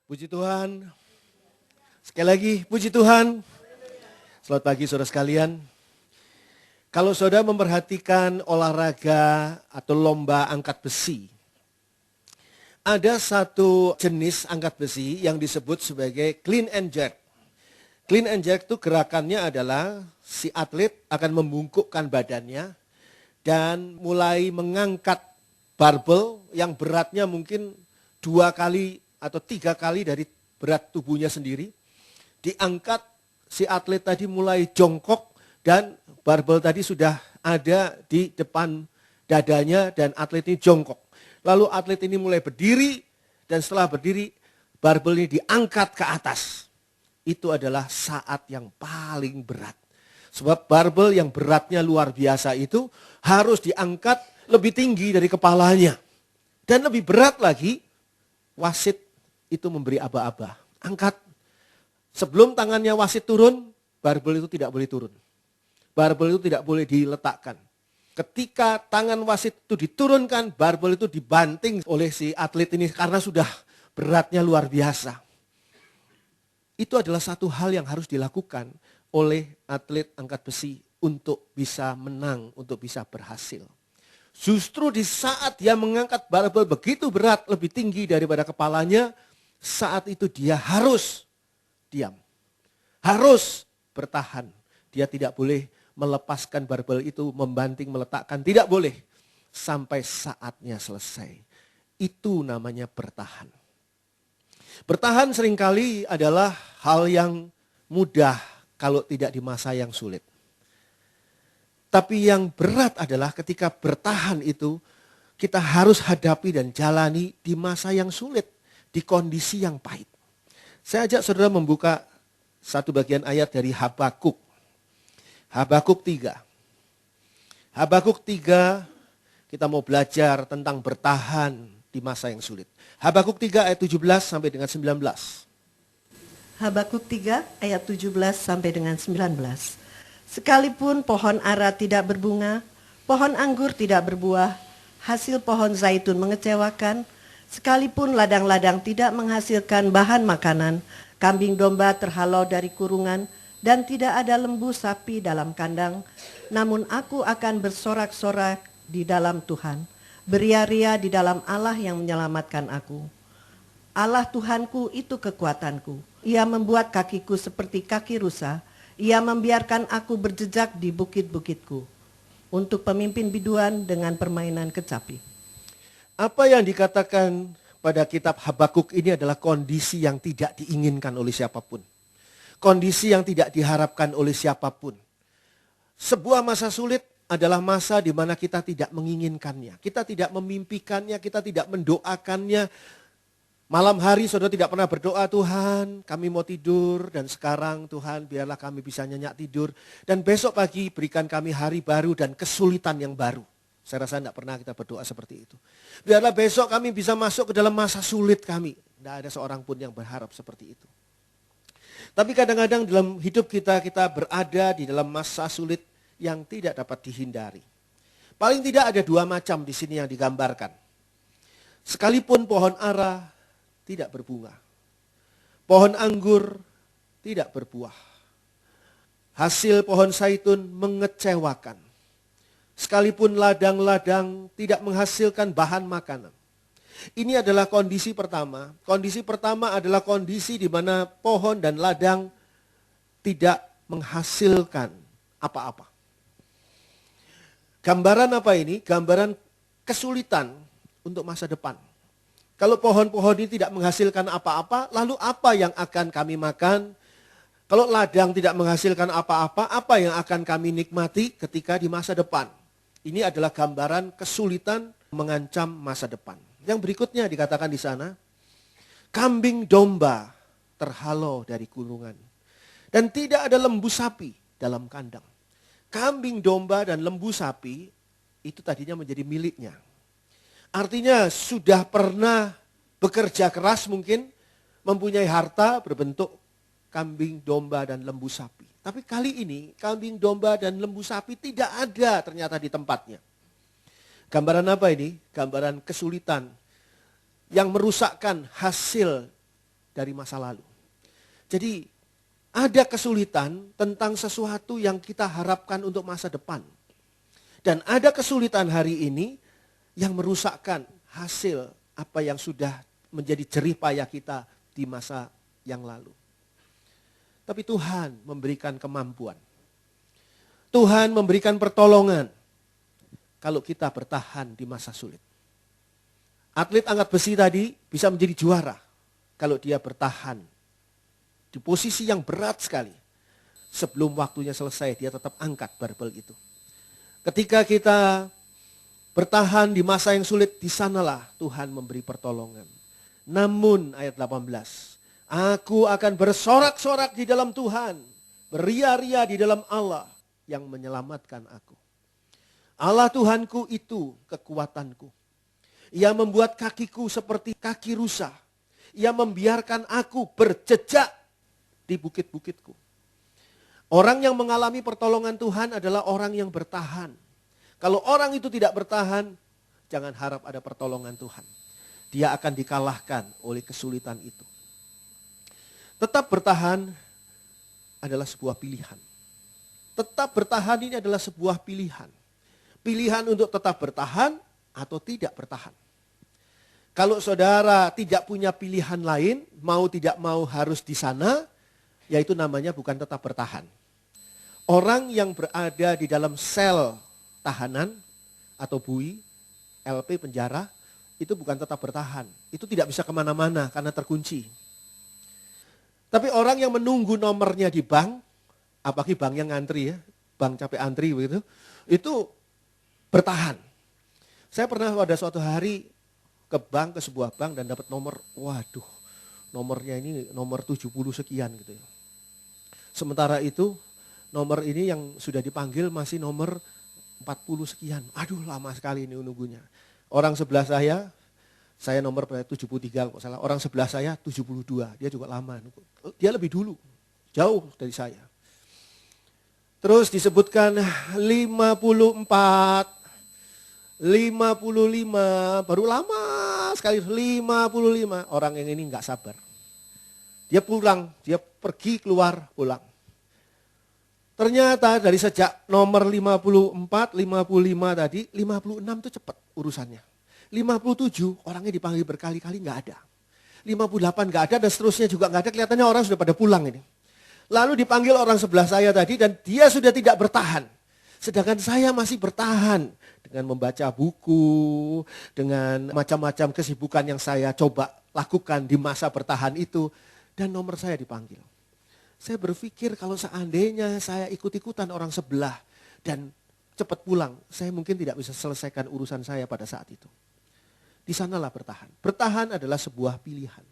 Puji Tuhan. Sekali lagi, puji Tuhan. Selamat pagi saudara sekalian. Kalau saudara memperhatikan olahraga atau lomba angkat besi, ada satu jenis angkat besi yang disebut sebagai clean and jerk. Clean and jerk itu gerakannya adalah si atlet akan membungkukkan badannya dan mulai mengangkat barbel yang beratnya mungkin 2 kali atau 3 kali dari berat tubuhnya sendiri. Diangkat, si atlet tadi mulai jongkok dan barbel tadi sudah ada di depan dadanya dan atlet ini jongkok. Lalu atlet ini mulai berdiri dan setelah berdiri barbel ini diangkat ke atas. Itu adalah saat yang paling berat. Sebab barbel yang beratnya luar biasa itu harus diangkat lebih tinggi dari kepalanya. Dan lebih berat lagi, wasit itu memberi aba-aba. Angkat. Sebelum tangannya wasit turun, barbel itu tidak boleh turun. Barbel itu tidak boleh diletakkan. Ketika tangan wasit itu diturunkan, barbel itu dibanting oleh si atlet ini karena sudah beratnya luar biasa. Itu adalah satu hal yang harus dilakukan oleh atlet angkat besi untuk bisa menang, untuk bisa berhasil. Justru di saat dia mengangkat barbel begitu berat, lebih tinggi daripada kepalanya, saat itu dia harus diam. Harus bertahan. Dia tidak boleh melepaskan barbel itu, membanting, meletakkan. Tidak boleh. Sampai saatnya selesai. Itu namanya bertahan. Bertahan seringkali adalah hal yang mudah kalau tidak di masa yang sulit. Tapi yang berat adalah ketika bertahan itu kita harus hadapi dan jalani di masa yang sulit, di kondisi yang pahit. Saya ajak saudara membuka satu bagian ayat dari Habakuk. Habakuk 3. Habakuk 3 kita mau belajar tentang bertahan di masa yang sulit. Habakuk 3 ayat 17 sampai dengan 19. Habakuk 3 ayat 17 sampai dengan 19. Sekalipun pohon ara tidak berbunga, pohon anggur tidak berbuah, hasil pohon zaitun mengecewakan, sekalipun ladang-ladang tidak menghasilkan bahan makanan, kambing domba terhalau dari kurungan, dan tidak ada lembu sapi dalam kandang, namun aku akan bersorak-sorak di dalam Tuhan, beria-ria di dalam Allah yang menyelamatkan aku. Allah Tuhanku itu kekuatanku. Ia membuat kakiku seperti kaki rusa. Ia membiarkan aku berjejak di bukit-bukitku untuk pemimpin biduan dengan permainan kecapi. Apa yang dikatakan pada kitab Habakuk ini adalah kondisi yang tidak diinginkan oleh siapapun. Kondisi yang tidak diharapkan oleh siapapun. Sebuah masa sulit adalah masa di mana kita tidak menginginkannya. Kita tidak memimpikannya, kita tidak mendoakannya. Malam hari saudara tidak pernah berdoa, Tuhan kami mau tidur dan sekarang Tuhan biarlah kami bisa nyenyak tidur. Dan besok pagi berikan kami hari baru dan kesulitan yang baru. Saya rasa tidak pernah kita berdoa seperti itu. Biarlah besok kami bisa masuk ke dalam masa sulit kami. Tidak ada seorang pun yang berharap seperti itu. Tapi kadang-kadang dalam hidup kita berada di dalam masa sulit yang tidak dapat dihindari. Paling tidak ada 2 macam di sini yang digambarkan. Sekalipun pohon ara tidak berbunga. Pohon anggur tidak berbuah. Hasil pohon zaitun mengecewakan. Sekalipun ladang-ladang tidak menghasilkan bahan makanan. Ini adalah kondisi pertama. Kondisi pertama adalah kondisi di mana pohon dan ladang tidak menghasilkan apa-apa. Gambaran apa ini? Gambaran kesulitan untuk masa depan. Kalau pohon-pohon ini tidak menghasilkan apa-apa, lalu apa yang akan kami makan? Kalau ladang tidak menghasilkan apa-apa, apa yang akan kami nikmati ketika di masa depan? Ini adalah gambaran kesulitan mengancam masa depan. Yang berikutnya dikatakan di sana, kambing domba terhalau dari kurungan. Dan tidak ada lembu sapi dalam kandang. Kambing domba dan lembu sapi itu tadinya menjadi miliknya. Artinya sudah pernah bekerja keras mungkin, mempunyai harta berbentuk kambing, domba, dan lembu sapi. Tapi kali ini kambing, domba, dan lembu sapi tidak ada ternyata di tempatnya. Gambaran apa ini? Gambaran kesulitan yang merusakkan hasil dari masa lalu. Jadi ada kesulitan tentang sesuatu yang kita harapkan untuk masa depan. Dan ada kesulitan hari ini yang merusakkan hasil apa yang sudah menjadi jerih payah kita di masa yang lalu. Tapi Tuhan memberikan kemampuan. Tuhan memberikan pertolongan kalau kita bertahan di masa sulit. Atlet angkat besi tadi bisa menjadi juara kalau dia bertahan di posisi yang berat sekali. Sebelum waktunya selesai dia tetap angkat barbel itu. Ketika kita bertahan di masa yang sulit, di sanalah Tuhan memberi pertolongan. Namun ayat 18, aku akan bersorak-sorak di dalam Tuhan, beria-ria di dalam Allah yang menyelamatkan aku. Allah Tuhanku itu kekuatanku. Ia membuat kakiku seperti kaki rusa. Ia membiarkan aku berjejak di bukit-bukitku. Orang yang mengalami pertolongan Tuhan adalah orang yang bertahan. Kalau orang itu tidak bertahan, jangan harap ada pertolongan Tuhan. Dia akan dikalahkan oleh kesulitan itu. Tetap bertahan adalah sebuah pilihan. Tetap bertahan ini adalah sebuah pilihan. Pilihan untuk tetap bertahan atau tidak bertahan. Kalau saudara tidak punya pilihan lain, mau tidak mau harus di sana, yaitu namanya bukan tetap bertahan. Orang yang berada di dalam sel tahanan atau bui, LP penjara, itu bukan tetap bertahan. Itu tidak bisa kemana-mana karena terkunci. Tapi orang yang menunggu nomornya di bank, apalagi bank yang ngantri ya, bank capek antri begitu, itu bertahan. Saya pernah pada suatu hari ke bank, ke sebuah bank dan dapat nomor, waduh, nomornya ini nomor 70 sekian gitu ya. Sementara itu nomor ini yang sudah dipanggil masih nomor 40 sekian. Aduh lama sekali ini nunggunya. Orang sebelah saya nomor 73 kalau salah. Orang sebelah saya 72, dia juga lama. Dia lebih dulu, jauh dari saya. Terus disebutkan 54, 55, baru lama sekali 55. Orang yang ini gak sabar. Dia pulang, dia pergi keluar pulang. Ternyata dari sejak nomor 54, 55 tadi, 56 itu cepat urusannya. 57 orangnya dipanggil berkali-kali nggak ada. 58 nggak ada dan seterusnya juga nggak ada, kelihatannya orang sudah pada pulang ini. Lalu dipanggil orang sebelah saya tadi dan dia sudah tidak bertahan. Sedangkan saya masih bertahan dengan membaca buku, dengan macam-macam kesibukan yang saya coba lakukan di masa bertahan itu. Dan nomor saya dipanggil. Saya berpikir kalau seandainya saya ikut-ikutan orang sebelah dan cepat pulang, saya mungkin tidak bisa selesaikan urusan saya pada saat itu. Di sanalah bertahan. Bertahan adalah sebuah pilihan.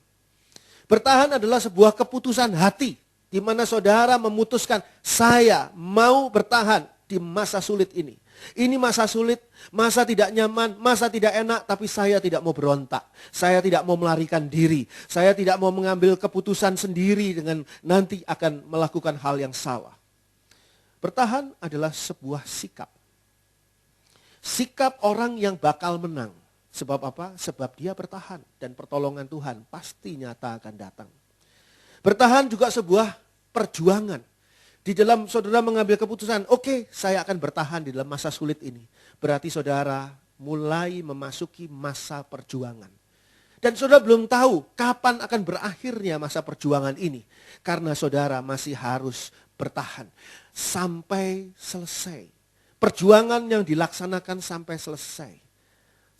Bertahan adalah sebuah keputusan hati, di mana saudara memutuskan, saya mau bertahan di masa sulit ini. Ini masa sulit, masa tidak nyaman, masa tidak enak, tapi saya tidak mau berontak. Saya tidak mau melarikan diri. Saya tidak mau mengambil keputusan sendiri dengan nanti akan melakukan hal yang salah. Bertahan adalah sebuah sikap. Sikap orang yang bakal menang. Sebab apa? Sebab dia bertahan dan pertolongan Tuhan pasti nyata akan datang. Bertahan juga sebuah perjuangan. Di dalam saudara mengambil keputusan, oke, saya akan bertahan di dalam masa sulit ini. Berarti saudara mulai memasuki masa perjuangan. Dan saudara belum tahu kapan akan berakhirnya masa perjuangan ini. Karena saudara masih harus bertahan sampai selesai. Perjuangan yang dilaksanakan sampai selesai.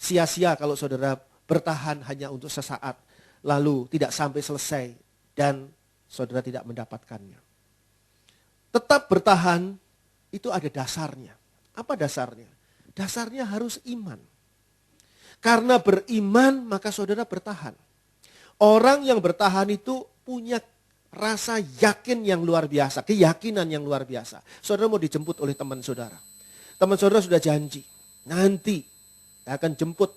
Sia-sia kalau saudara bertahan hanya untuk sesaat, lalu tidak sampai selesai dan saudara tidak mendapatkannya. Tetap bertahan itu ada dasarnya. Apa dasarnya? Dasarnya harus iman. Karena beriman maka saudara bertahan. Orang yang bertahan itu punya rasa yakin yang luar biasa. Keyakinan yang luar biasa. Saudara mau dijemput oleh teman saudara. Teman saudara sudah janji. Nanti akan jemput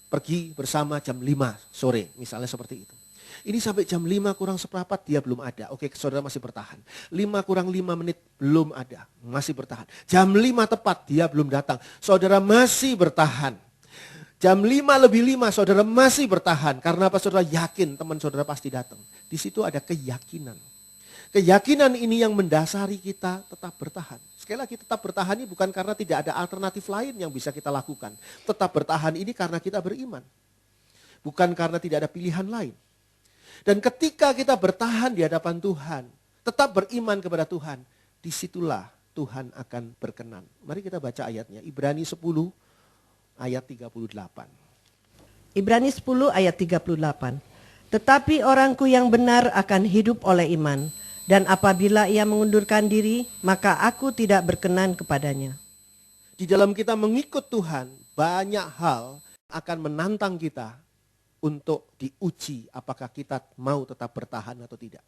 pergi bersama jam 5 sore. Misalnya seperti itu. Ini sampai jam 5 kurang seperempat dia belum ada. Oke, saudara masih bertahan. 5 kurang 5 menit belum ada. Masih bertahan. Jam 5 tepat dia belum datang. Saudara masih bertahan. Jam 5:05 saudara masih bertahan. Karena apa? Saudara yakin teman saudara pasti datang. Di situ ada keyakinan. Keyakinan ini yang mendasari kita tetap bertahan. Sekali lagi tetap bertahan ini bukan karena tidak ada alternatif lain yang bisa kita lakukan. Tetap bertahan ini karena kita beriman. Bukan karena tidak ada pilihan lain. Dan ketika kita bertahan di hadapan Tuhan, tetap beriman kepada Tuhan, disitulah Tuhan akan berkenan. Mari kita baca ayatnya, Ibrani 10 ayat 38. Ibrani 10 ayat 38. Tetapi orangku yang benar akan hidup oleh iman, dan apabila ia mengundurkan diri, maka aku tidak berkenan kepadanya. Di dalam kita mengikut Tuhan, banyak hal akan menantang kita untuk diuji apakah kita mau tetap bertahan atau tidak.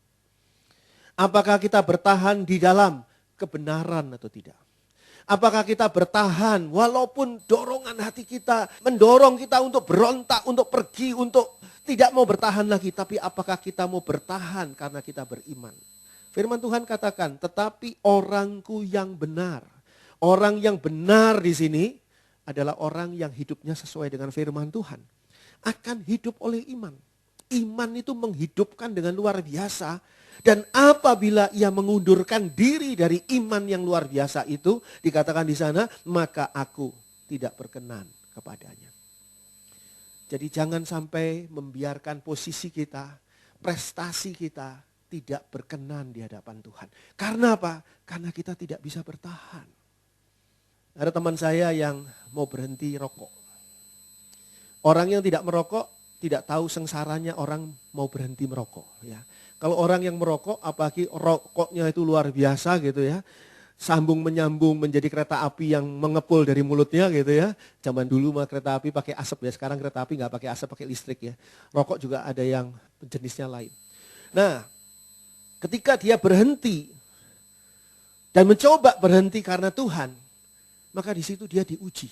Apakah kita bertahan di dalam kebenaran atau tidak. Apakah kita bertahan walaupun dorongan hati kita mendorong kita untuk berontak, untuk pergi, untuk tidak mau bertahan lagi. Tapi apakah kita mau bertahan karena kita beriman. Firman Tuhan katakan, tetapi orangku yang benar. Orang yang benar di sini adalah orang yang hidupnya sesuai dengan firman Tuhan. Akan hidup oleh iman. Iman itu menghidupkan dengan luar biasa. Dan apabila ia mengundurkan diri dari iman yang luar biasa itu, dikatakan di sana, maka aku tidak berkenan kepadanya. Jadi jangan sampai membiarkan posisi kita, prestasi kita tidak berkenan di hadapan Tuhan. Karena apa? Karena kita tidak bisa bertahan. Ada teman saya yang mau berhenti rokok. Orang yang tidak merokok tidak tahu sengsaranya orang mau berhenti merokok. Ya. Kalau orang yang merokok, apalagi rokoknya itu luar biasa gitu ya. Sambung menyambung menjadi kereta api yang mengepul dari mulutnya gitu ya. Zaman dulu mah kereta api pakai asap ya, sekarang kereta api nggak pakai asap, pakai listrik ya. Rokok juga ada yang jenisnya lain. Nah, ketika dia berhenti dan mencoba berhenti karena Tuhan, maka di situ dia diuji.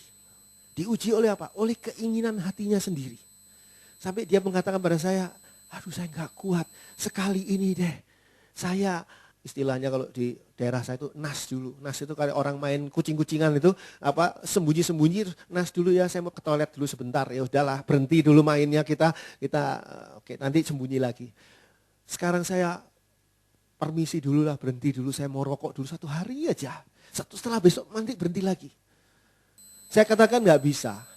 Diuji oleh apa? Oleh keinginan hatinya sendiri. Sampai dia mengatakan pada saya, aduh saya gak kuat, sekali ini deh. Saya, istilahnya kalau di daerah saya itu nas dulu. Nas itu kayak orang main kucing-kucingan itu, sembunyi-sembunyi, nas dulu ya, saya mau ke toilet dulu sebentar. Ya udahlah, berhenti dulu mainnya, kita oke, nanti sembunyi lagi. Sekarang saya permisi dulu lah, berhenti dulu, saya mau rokok dulu 1 hari aja. Setelah besok nanti berhenti lagi. Saya katakan nggak bisa.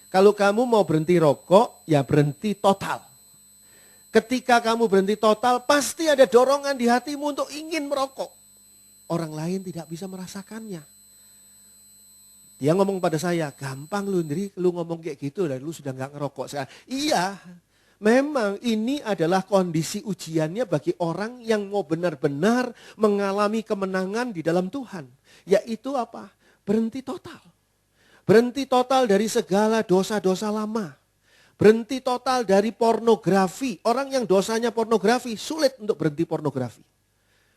Kalau kamu mau berhenti rokok, ya berhenti total. Ketika kamu berhenti total, pasti ada dorongan di hatimu untuk ingin merokok. Orang lain tidak bisa merasakannya. Dia ngomong pada saya, gampang lu Ndri, lu ngomong kayak gitu dan lu sudah nggak ngerokok. Iya, memang ini adalah kondisi ujiannya bagi orang yang mau benar-benar mengalami kemenangan di dalam Tuhan. Yaitu apa? Berhenti total. Berhenti total dari segala dosa-dosa lama. Berhenti total dari pornografi. Orang yang dosanya pornografi sulit untuk berhenti pornografi.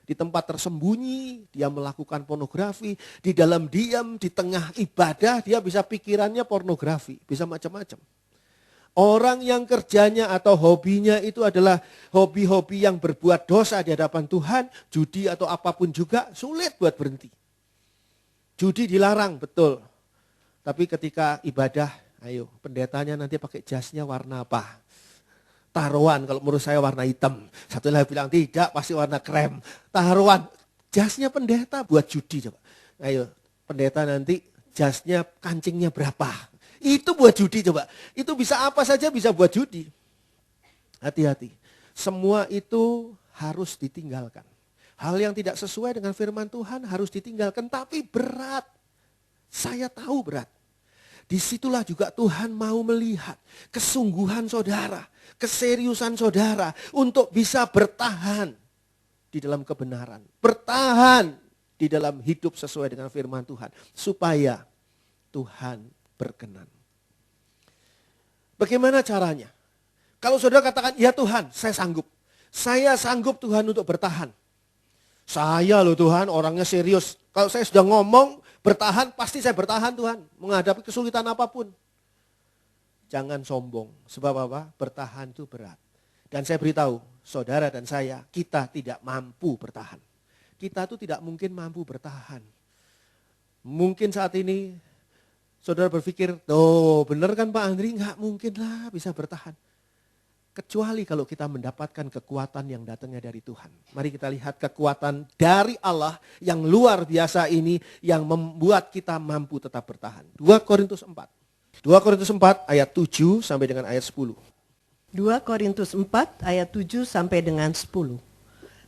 Di tempat tersembunyi dia melakukan pornografi. Di dalam diam, di tengah ibadah dia bisa pikirannya pornografi. Bisa macam-macam. Orang yang kerjanya atau hobinya itu adalah hobi-hobi yang berbuat dosa di hadapan Tuhan. Judi atau apapun juga sulit buat berhenti. Judi dilarang, betul. Tapi ketika ibadah, ayo pendetanya nanti pakai jasnya warna apa? Taruhan, kalau menurut saya warna hitam. Satu lagi bilang tidak, pasti warna krem. Taruhan, jasnya pendeta buat judi coba. Ayo pendeta nanti jasnya kancingnya berapa? Itu buat judi coba. Itu bisa apa saja bisa buat judi. Hati-hati. Semua itu harus ditinggalkan. Hal yang tidak sesuai dengan firman Tuhan harus ditinggalkan. Tapi berat. Saya tahu berat. Disitulah juga Tuhan mau melihat kesungguhan saudara, keseriusan saudara untuk bisa bertahan di dalam kebenaran. Bertahan di dalam hidup sesuai dengan firman Tuhan. Supaya Tuhan berkenan. Bagaimana caranya? Kalau saudara katakan, ya Tuhan saya sanggup. Saya sanggup Tuhan untuk bertahan. Saya loh Tuhan orangnya serius. Kalau saya sudah ngomong bertahan, pasti saya bertahan Tuhan. Menghadapi kesulitan apapun. Jangan sombong. Sebab apa? Bertahan itu berat. Dan saya beritahu, saudara dan saya, kita tidak mampu bertahan. Kita tuh tidak mungkin mampu bertahan. Mungkin saat ini Saudara berpikir, tuh bener kan Pak Andri? Nggak mungkin lah bisa bertahan. Kecuali kalau kita mendapatkan kekuatan yang datangnya dari Tuhan. Mari kita lihat kekuatan dari Allah yang luar biasa ini yang membuat kita mampu tetap bertahan. 2 Korintus 4. 2 Korintus 4 ayat 7 sampai dengan ayat 10. 2 Korintus 4 ayat 7 sampai dengan 10.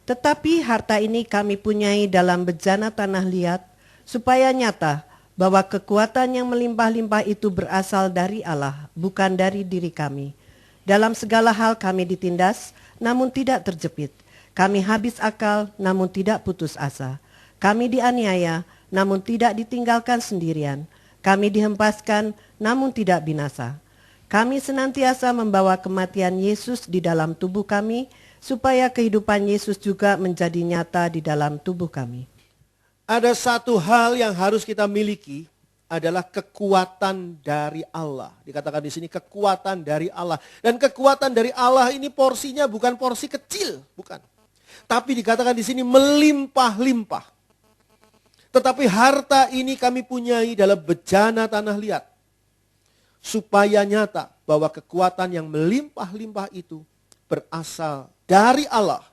Tetapi harta ini kami punyai dalam bejana tanah liat, supaya nyata bahwa kekuatan yang melimpah-limpah itu berasal dari Allah, bukan dari diri kami. Dalam segala hal kami ditindas, namun tidak terjepit. Kami habis akal, namun tidak putus asa. Kami dianiaya, namun tidak ditinggalkan sendirian. Kami dihempaskan, namun tidak binasa. Kami senantiasa membawa kematian Yesus di dalam tubuh kami, supaya kehidupan Yesus juga menjadi nyata di dalam tubuh kami. Ada satu hal yang harus kita miliki, adalah kekuatan dari Allah. Dikatakan di sini kekuatan dari Allah. Dan kekuatan dari Allah ini porsinya bukan porsi kecil, bukan. Tapi dikatakan di sini melimpah-limpah. Tetapi harta ini kami punyai dalam bejana tanah liat. Supaya nyata bahwa kekuatan yang melimpah-limpah itu berasal dari Allah,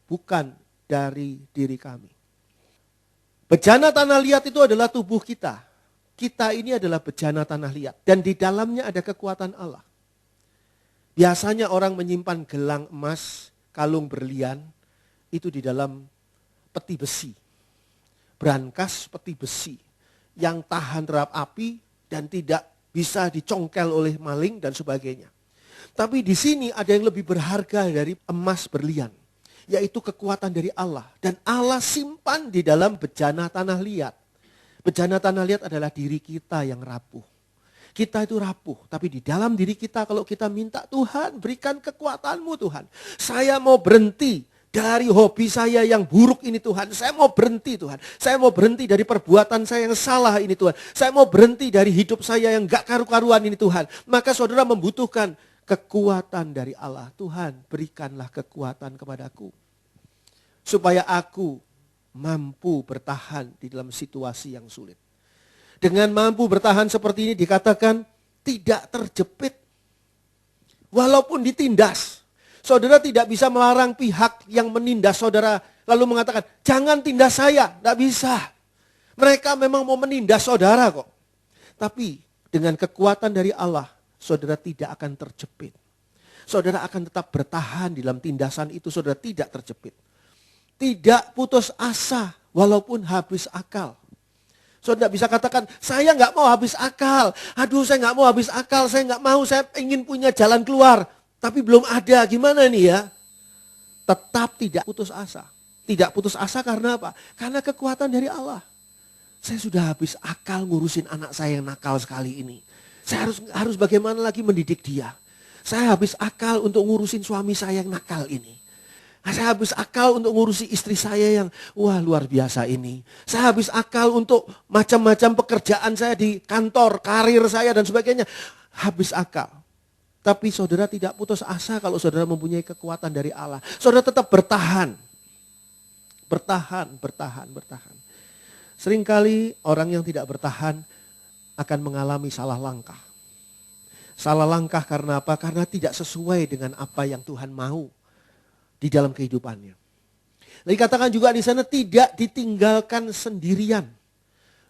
bukan dari diri kami. Bejana tanah liat itu adalah tubuh kita. Kita ini adalah bejana tanah liat. Dan di dalamnya ada kekuatan Allah. Biasanya orang menyimpan gelang emas, kalung berlian, itu di dalam peti besi. Brankas peti besi. Yang tahan terhadap api dan tidak bisa dicongkel oleh maling dan sebagainya. Tapi di sini ada yang lebih berharga dari emas berlian. Yaitu kekuatan dari Allah. Dan Allah simpan di dalam bejana tanah liat. Bejana tanah liat adalah diri kita yang rapuh. Kita itu rapuh, tapi di dalam diri kita kalau kita minta Tuhan berikan kekuatanmu Tuhan. Saya mau berhenti dari hobi saya yang buruk ini Tuhan. Saya mau berhenti Tuhan. Saya mau berhenti dari perbuatan saya yang salah ini Tuhan. Saya mau berhenti dari hidup saya yang gak karu-karuan ini Tuhan. Maka saudara membutuhkan kekuatan dari Allah. Tuhan berikanlah kekuatan kepadaku. Supaya aku mampu bertahan di dalam situasi yang sulit. Dengan mampu bertahan seperti ini dikatakan tidak terjepit. Walaupun ditindas. Saudara tidak bisa melarang pihak yang menindas saudara. Lalu mengatakan jangan tindas saya. Tidak bisa. Mereka memang mau menindas saudara kok. Tapi dengan kekuatan dari Allah. Saudara tidak akan terjepit. Saudara akan tetap bertahan di dalam tindasan itu. Saudara tidak terjepit. Tidak putus asa walaupun habis akal. Saudara bisa katakan, saya nggak mau habis akal. Aduh saya nggak mau habis akal, saya nggak mau, saya ingin punya jalan keluar. Tapi belum ada, gimana nih ya? Tetap tidak putus asa. Tidak putus asa karena apa? Karena kekuatan dari Allah. Saya sudah habis akal ngurusin anak saya yang nakal sekali ini. Saya harus bagaimana lagi mendidik dia. Saya habis akal untuk ngurusin suami saya yang nakal ini. Saya habis akal untuk ngurusi istri saya yang wah luar biasa ini. Saya habis akal untuk macam-macam pekerjaan saya di kantor, karir saya dan sebagainya. Habis akal. Tapi saudara tidak putus asa kalau saudara mempunyai kekuatan dari Allah. Saudara tetap bertahan. Bertahan. Seringkali orang yang tidak bertahan akan mengalami salah langkah. Salah langkah karena apa? Karena tidak sesuai dengan apa yang Tuhan mau di dalam kehidupannya. Lalu katakan juga di sana tidak ditinggalkan sendirian.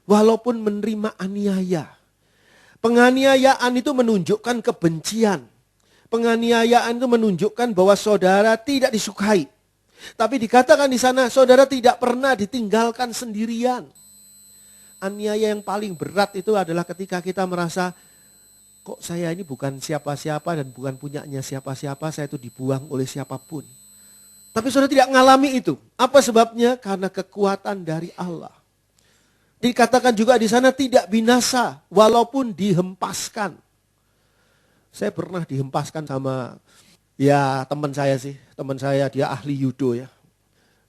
Walaupun menerima aniaya. Penganiayaan itu menunjukkan kebencian. Penganiayaan itu menunjukkan bahwa saudara tidak disukai. Tapi dikatakan di sana saudara tidak pernah ditinggalkan sendirian. Aniaya yang paling berat itu adalah ketika kita merasa kok saya ini bukan siapa-siapa dan bukan punyanya siapa-siapa, saya itu dibuang oleh siapapun. Tapi saudara tidak mengalami itu. Apa sebabnya? Karena kekuatan dari Allah. Dikatakan juga di sana tidak binasa walaupun dihempaskan. Saya pernah dihempaskan sama ya teman saya sih. Teman saya dia ahli judo ya.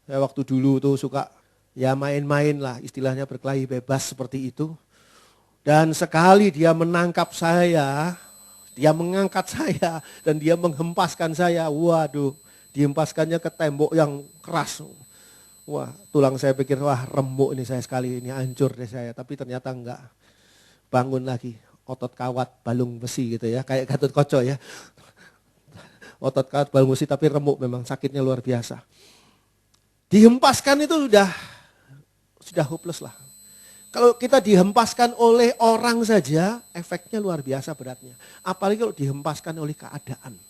Saya waktu dulu tuh suka ya main-main lah istilahnya berkelahi bebas seperti itu. Dan sekali dia menangkap saya, dia mengangkat saya dan dia menghempaskan saya. Waduh. Dihempaskannya ke tembok yang keras. Wah, tulang saya pikir, wah remuk ini saya sekali, ini hancur deh saya. Tapi ternyata enggak. bangun lagi. Otot kawat, balung besi gitu ya. Kayak Gatot Koco ya. Otot kawat, balung besi tapi remuk memang, sakitnya luar biasa. Dihempaskan itu sudah hopeless lah. Kalau kita dihempaskan oleh orang saja, efeknya luar biasa beratnya. Apalagi kalau dihempaskan oleh keadaan.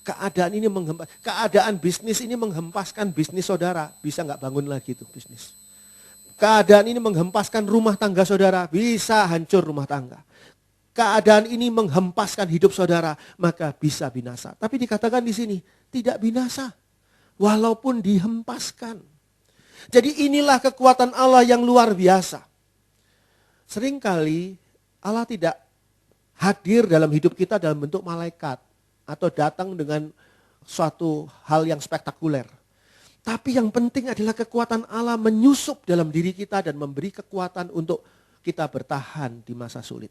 Keadaan bisnis ini menghempaskan bisnis saudara. Bisa nggak bangun lagi itu bisnis. Keadaan ini menghempaskan rumah tangga saudara. Bisa hancur rumah tangga. Keadaan ini menghempaskan hidup saudara, maka bisa binasa. Tapi dikatakan di sini, tidak binasa. Walaupun dihempaskan. Jadi inilah kekuatan Allah yang luar biasa. Seringkali Allah tidak hadir dalam hidup kita dalam bentuk malaikat. Atau datang dengan suatu hal yang spektakuler. Tapi yang penting adalah kekuatan Allah menyusup dalam diri kita dan memberi kekuatan untuk kita bertahan di masa sulit.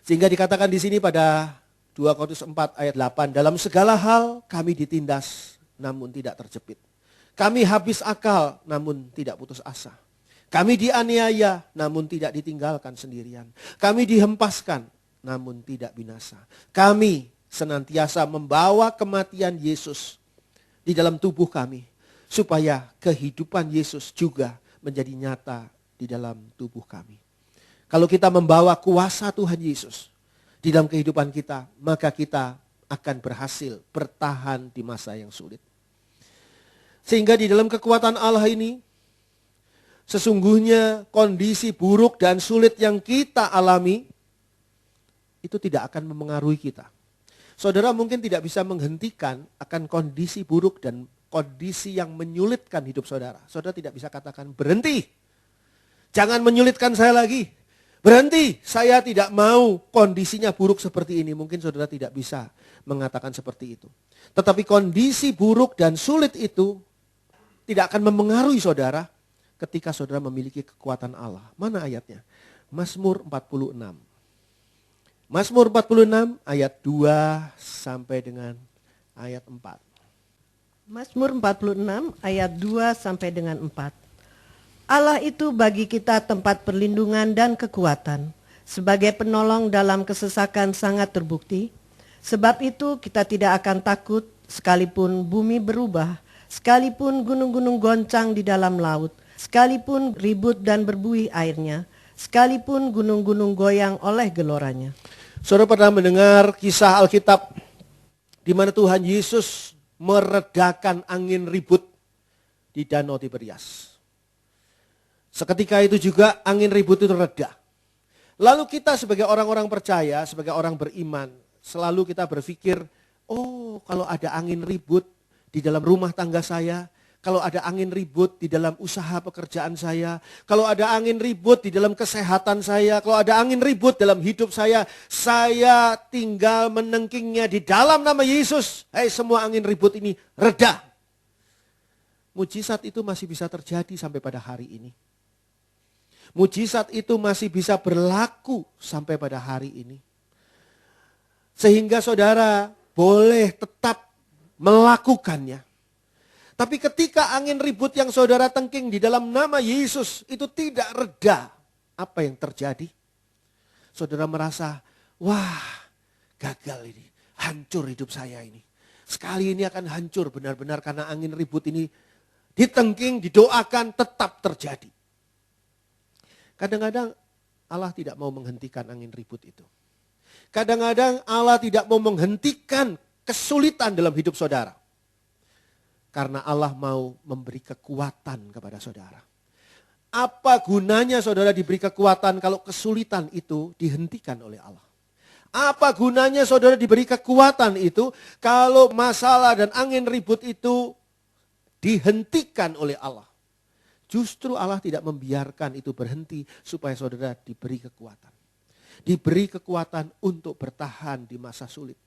Sehingga dikatakan di sini pada 2 Korintus 4 ayat 8, dalam segala hal kami ditindas namun tidak terjepit. Kami habis akal namun tidak putus asa. Kami dianiaya namun tidak ditinggalkan sendirian. Kami dihempaskan namun tidak binasa. Kami senantiasa membawa kematian Yesus di dalam tubuh kami, supaya kehidupan Yesus juga menjadi nyata di dalam tubuh kami. Kalau kita membawa kuasa Tuhan Yesus di dalam kehidupan kita, maka kita akan berhasil bertahan di masa yang sulit. Sehingga di dalam kekuatan Allah ini, sesungguhnya kondisi buruk dan sulit yang kita alami, itu tidak akan memengaruhi kita. Saudara mungkin tidak bisa menghentikan akan kondisi buruk dan kondisi yang menyulitkan hidup saudara. Saudara tidak bisa katakan berhenti, jangan menyulitkan saya lagi. Berhenti, saya tidak mau kondisinya buruk seperti ini. Mungkin saudara tidak bisa mengatakan seperti itu. Tetapi kondisi buruk dan sulit itu tidak akan memengaruhi saudara ketika saudara memiliki kekuatan Allah. Mana ayatnya? Mazmur 46. Mazmur 46 ayat 2 sampai dengan ayat 4. Mazmur 46 ayat 2 sampai dengan 4. Allah itu bagi kita tempat perlindungan dan kekuatan, sebagai penolong dalam kesesakan sangat terbukti. Sebab itu kita tidak akan takut sekalipun bumi berubah, sekalipun gunung-gunung goncang di dalam laut, sekalipun ribut dan berbuih airnya, sekalipun gunung-gunung goyang oleh geloranya. Saudara pernah mendengar kisah Alkitab di mana Tuhan Yesus meredakan angin ribut di Danau Tiberias. Seketika itu juga angin ribut itu reda. Lalu kita sebagai orang-orang percaya, sebagai orang beriman, selalu kita berpikir, oh kalau ada angin ribut di dalam rumah tangga saya, kalau ada angin ribut di dalam usaha pekerjaan saya, kalau ada angin ribut di dalam kesehatan saya, kalau ada angin ribut dalam hidup saya tinggal menengkingnya di dalam nama Yesus. Semua angin ribut ini reda. Mujizat itu masih bisa terjadi sampai pada hari ini. Mujizat itu masih bisa berlaku sampai pada hari ini. Sehingga saudara boleh tetap melakukannya. Tapi ketika angin ribut yang saudara tengking di dalam nama Yesus itu tidak reda, apa yang terjadi? Saudara merasa, wah gagal ini, hancur hidup saya ini. Sekali ini akan hancur benar-benar karena angin ribut ini ditengking, didoakan tetap terjadi. Kadang-kadang Allah tidak mau menghentikan angin ribut itu. Kadang-kadang Allah tidak mau menghentikan kesulitan dalam hidup saudara. Karena Allah mau memberi kekuatan kepada saudara. Apa gunanya saudara diberi kekuatan kalau kesulitan itu dihentikan oleh Allah? Apa gunanya saudara diberi kekuatan itu kalau masalah dan angin ribut itu dihentikan oleh Allah? Justru Allah tidak membiarkan itu berhenti supaya saudara diberi kekuatan. Diberi kekuatan untuk bertahan di masa sulit.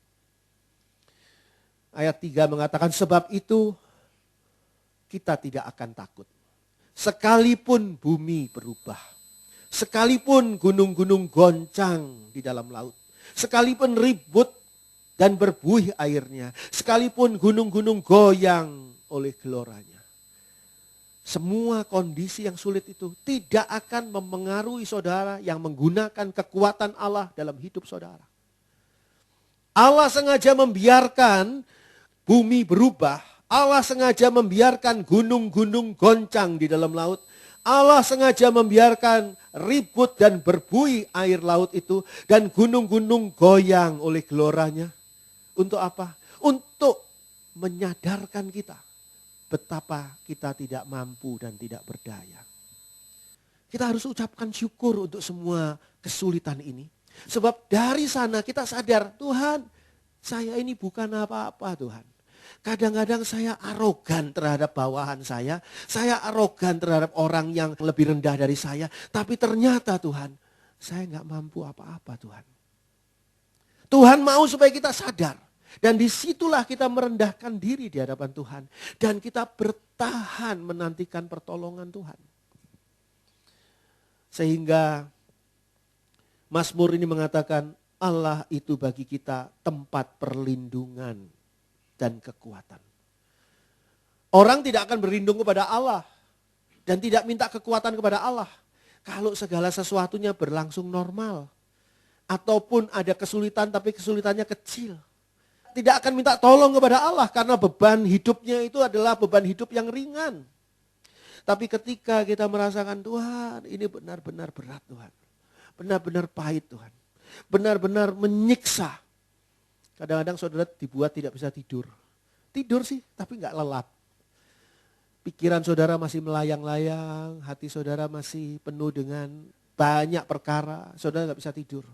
Ayat 3 mengatakan sebab itu kita tidak akan takut. Sekalipun bumi berubah. Sekalipun gunung-gunung goncang di dalam laut. Sekalipun ribut dan berbuih airnya. Sekalipun gunung-gunung goyang oleh geloranya. semua kondisi yang sulit itu tidak akan memengaruhi saudara yang menggunakan kekuatan Allah dalam hidup saudara. Allah sengaja membiarkan bumi berubah. Allah sengaja membiarkan gunung-gunung goncang di dalam laut. Allah sengaja membiarkan ribut dan berbuih air laut itu. Dan gunung-gunung goyang oleh geloranya. Untuk apa? Untuk menyadarkan kita betapa kita tidak mampu dan tidak berdaya. Kita harus ucapkan syukur untuk semua kesulitan ini. Sebab dari sana kita sadar, Tuhan, saya ini bukan apa-apa Tuhan. Kadang-kadang saya arogan terhadap bawahan saya arogan terhadap orang yang lebih rendah dari saya. Tapi ternyata Tuhan, saya nggak mampu apa-apa Tuhan. Tuhan mau supaya kita sadar. Dan disitulah kita merendahkan diri di hadapan Tuhan. Dan kita bertahan menantikan pertolongan Tuhan. Sehingga Mazmur ini mengatakan Allah itu bagi kita tempat perlindungan dan kekuatan. Orang tidak akan berlindung kepada Allah dan tidak minta kekuatan kepada Allah kalau segala sesuatunya berlangsung normal. Ataupun ada kesulitan tapi kesulitannya kecil. Tidak akan minta tolong kepada Allah karena beban hidupnya itu adalah beban hidup yang ringan. Tapi ketika kita merasakan Tuhan ini benar-benar berat Tuhan. Benar-benar pahit Tuhan. Benar-benar menyiksa. Kadang-kadang saudara dibuat tidak bisa tidur. Tidur sih tapi gak lelap. Pikiran saudara masih melayang-layang. Hati saudara masih penuh dengan banyak perkara. Saudara gak bisa tidur.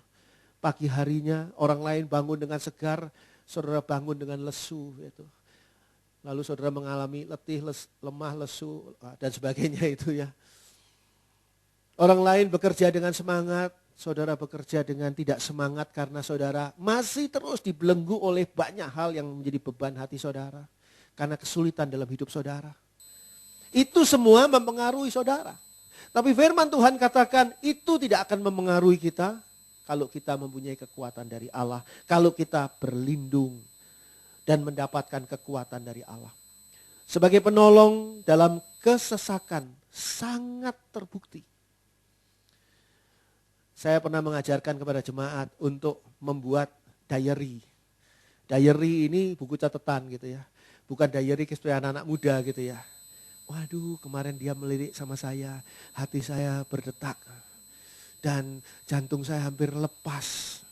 Pagi harinya orang lain bangun dengan segar. Saudara bangun dengan lesu. Gitu. Lalu saudara mengalami letih, lemah, lesu dan sebagainya itu ya. Orang lain bekerja dengan semangat, saudara bekerja dengan tidak semangat karena saudara masih terus dibelenggu oleh banyak hal yang menjadi beban hati saudara. Karena kesulitan dalam hidup saudara. Itu semua mempengaruhi saudara. Tapi firman Tuhan katakan itu tidak akan mempengaruhi kita kalau kita mempunyai kekuatan dari Allah. Kalau kita berlindung dan mendapatkan kekuatan dari Allah. Sebagai penolong dalam kesesakan sangat terbukti. Saya pernah mengajarkan kepada jemaat untuk membuat diary. Diary ini buku catatan gitu ya. Bukan diary supaya anak-anak muda gitu ya. Waduh, kemarin dia melirik sama saya, hati saya berdetak. Dan jantung saya hampir lepas.